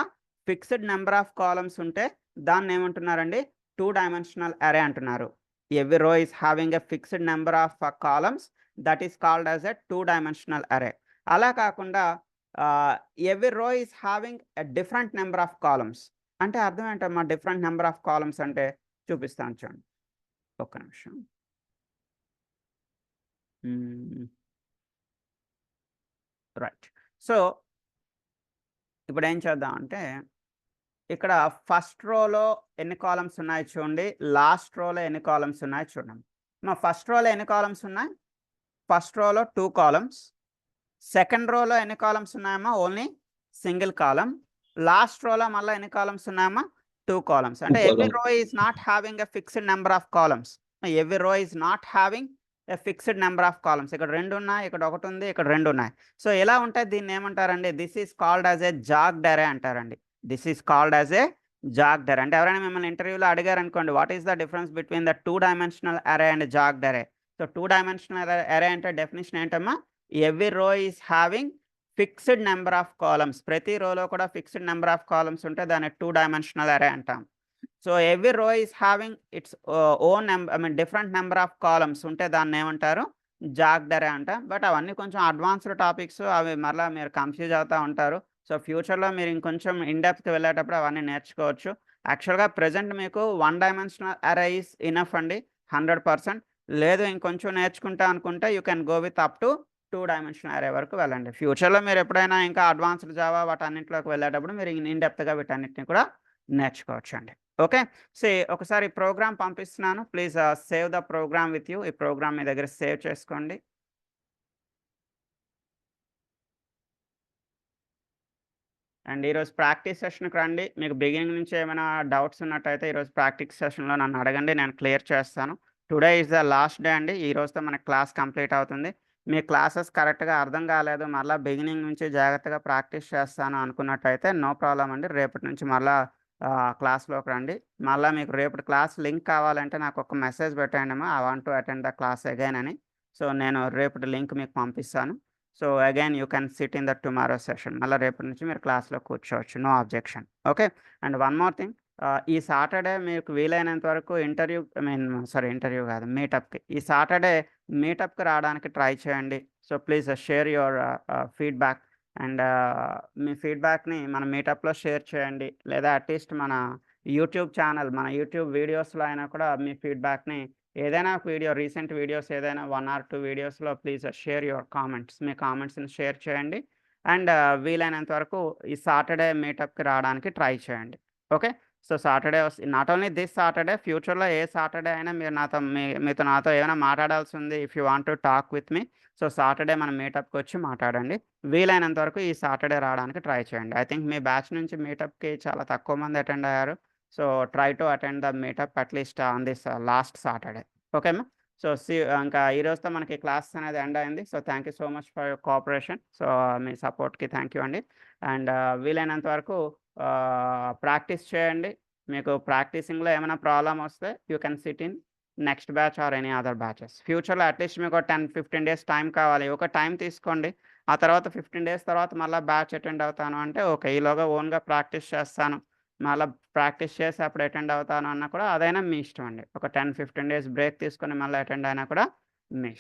ఫిక్స్డ్ నంబర్ ఆఫ్ కాలమ్స్ ఉంటే దాన్నేమంటున్నారండి? 2 డైమెన్షనల్ అరే అంటున్నారు. Every row is having a fixed number of columns that is called as a 2 dimensional array. అలా కాకుండా every row is having a different number of columns. అంటే అర్థం ఏంటమ్మా? డిఫరెంట్ నంబర్ ఆఫ్ కాలమ్స్ అంటే చూపిస్తాను చూడండి. ఒక్క నిమిషం. రైట్. సో, ఇప్పుడేం చేద్దామంటే, ఇక్కడ ఫస్ట్ రోలో ఎన్ని కాలమ్స్ ఉన్నాయో చూడండి. లాస్ట్ రోలో ఎన్ని కాలమ్స్ ఉన్నాయో చూడండి. ఫస్ట్ రోలో ఎన్ని కాలమ్స్ ఉన్నాయి? ఫస్ట్ రోలో 2 కాలమ్స్. సెకండ్ రోలో ఎన్ని కాలమ్స్ ఉన్నాయమ్మా? Only single column. లాస్ట్ రోలో మళ్ళా ఎన్ని కాలమ్స్ ఉన్నాయమ్మా? 2 కాలమ్స్. అంటే every row is not having a fixed number of columns. Every row is not having a fixed number of columns. ఇక్కడ 2 ఉన్నాయి, ఇక్కడ 1 ఉంది, ఇక్కడ 2 ఉన్నాయి. సో, ఎలా ఉంటే దీన్నేమంటారండి? This is called as a jagged array అంటారండి. This is called as a jagged array. అంటే ఎవరైనా మిమ్మల్ని ఇంటర్వ్యూలో అడిగారనుకోండి, what is the difference between the 2 dimensional array and jagged array? So, 2 dimensional array అంటే డెఫినిషన్ ఏంటమ్మా? Every row is having fixed number of columns. ప్రతి రోలో కూడా ఫిక్స్డ్ నంబర్ ఆఫ్ కాలమ్స్ ఉంటే దాన్ని 2 డైమెన్షనల్ అరే అంటాం. So, every row is having its own different number of columns ఉంటే దాన్నేమంటారు? జాగ్డ్ అరే అంటాం. బట్ అవన్నీ కొంచెం అడ్వాన్స్డ్ టాపిక్స్. అవి మరలా మీరు కన్‌ఫ్యూజ్ అవుతా ఉంటారు. సో, ఫ్యూచర్‌లో మీరు ఇంకొంచెం ఇన్ డెప్త్‌కి వెళ్ళేటప్పుడు అవన్నీ నేర్చుకోవచ్చు. యాక్చువల్‌గా ప్రెజెంట్ మీకు 1 డైమెన్షనల్ అరే ఈస్ ఇనఫ్ అండి 100%. లేదు ఇంకొంచెం నేర్చుకుంటా అనుకుంటే you can go with up to 2 dimensional అరే వరకు వెళ్ళండి. ఫ్యూచర్‌లో మీరు ఎప్పుడైనా ఇంకా అడ్వాన్స్డ్ జావా వాటన్నిటిలోకి వెళ్ళేటప్పుడు మీరు ఇన్ డెప్త్‌గా వీటన్నిటిని కూడా నేర్చుకోవచ్చండి. ఓకే. ఒకసారి ప్రోగ్రామ్ పంపిస్తున్నాను. Please save the program with you. ఈ ప్రోగ్రామ్ మీ దగ్గర సేవ్ చేసుకోండి. అండ్ ఈరోజు ప్రాక్టీస్ సెషన్‌కి రండి. మీకు బిగినింగ్ నుంచి ఏమైనా డౌట్స్ ఉన్నట్టయితే ఈరోజు ప్రాక్టీస్ సెషన్‌లో నన్ను అడగండి. నేను క్లియర్ చేస్తాను. Today is the last day అండి. ఈ రోజుతో మన క్లాస్ కంప్లీట్ అవుతుంది. మీ క్లాసెస్ కరెక్ట్‌గా అర్థం కాలేదు, మరలా బిగినింగ్ నుంచి జాగ్రత్తగా ప్రాక్టీస్ చేస్తాను అనుకున్నట్టయితే నో ప్రాబ్లమ్ అండి. రేపటి నుంచి మరలా క్లాస్‌లోకి రండి. మరలా మీకు రేపటి క్లాస్ లింక్ కావాలంటే నాకు ఒక మెసేజ్ పెట్టండమ్మా. I want to attend the class again అని. సో, నేను రేపటి లింక్ మీకు పంపిస్తాను. So, again you can sit in the tomorrow session. మళ్ళా రేపటి నుంచి మీరు క్లాస్‌లో కూర్చోవచ్చు. No objection. Okay. And one more thing. ఈ సాటర్‌డే మీకు వీలైనంత వరకు ఇంటర్వ్యూ కాదు, మీటప్‌కి. ఈ సాటర్‌డే మీటప్‌కి రావడానికి ట్రై చేయండి. So, please share your feedback. And మీ ఫీడ్‌బ్యాక్‌ని మన మీటప్‌లో షేర్ చేయండి. లేదా అట్‌లీస్ట్ మన యూట్యూబ్ ఛానల్, మన యూట్యూబ్ వీడియోస్‌లో అయినా కూడా మీ ఫీడ్‌బ్యాక్‌ని ఏదైనా ఒక వీడియో, రీసెంట్ వీడియోస్ ఏదైనా 1 ఆర్ 2 వీడియోస్‌లో ప్లీజ్ షేర్ యువర్ కామెంట్స్. మీ కామెంట్స్‌ని షేర్ చేయండి. అండ్ వీలైనంత వరకు ఈ సాటర్‌డే మీటప్‌కి రావడానికి ట్రై చేయండి. Okay. So, Saturday not only this Saturday, ఫ్యూచర్‌లో ఏ సాటర్‌డే అయినా మీరు మీతో నాతో ఏమైనా మాట్లాడాల్సి ఉంది. If you want to talk with me. So, Saturday మనం మీటప్‌కి వచ్చి మాట్లాడండి. వీలైనంత వరకు ఈ సాటర్‌డే రావడానికి ట్రై చేయండి. ఐ థింక్ మీ బ్యాచ్ నుంచి మీటప్‌కి చాలా తక్కువ మంది అటెండ్ అయ్యారు. So, try to attend the meetup at least on this last Saturday. ఓకేనా? సో, ఇంకా ఈ రోజుతో మనకి క్లాస్ అనేది ఎండ్ అయింది. So, thank you so much for your cooperation. So, మీ సపోర్ట్‌కి థాంక్ యూ అండి. అండ్ వీలైనంత వరకు ప్రాక్టీస్ చేయండి. మీకు ప్రాక్టీసింగ్‌లో ఏమైనా ప్రాబ్లమ్ వస్తే you can sit in next batch or any other batches. ఫ్యూచర్‌లో అట్‌లీస్ట్ మీకు 10, 15 డేస్ టైం కావాలి. ఒక టైం తీసుకోండి. ఆ తర్వాత 15 డేస్ తర్వాత మళ్ళా బ్యాచ్ అటెండ్ అవుతాను అంటే ఓకే. ఈలోగా ఓన్‌గా ప్రాక్టీస్ చేస్తాను. మళ్ళా ప్రాక్టీస్ చేసి అప్పుడు అటెండ్ అవుతాను అన్నా కూడా అదైనా మీ ఇష్టం అండి. ఒక 10, 15 డేస్ బ్రేక్ తీసుకొని మళ్ళీ అటెండ్ అయినా కూడా మీ ఇష్టం.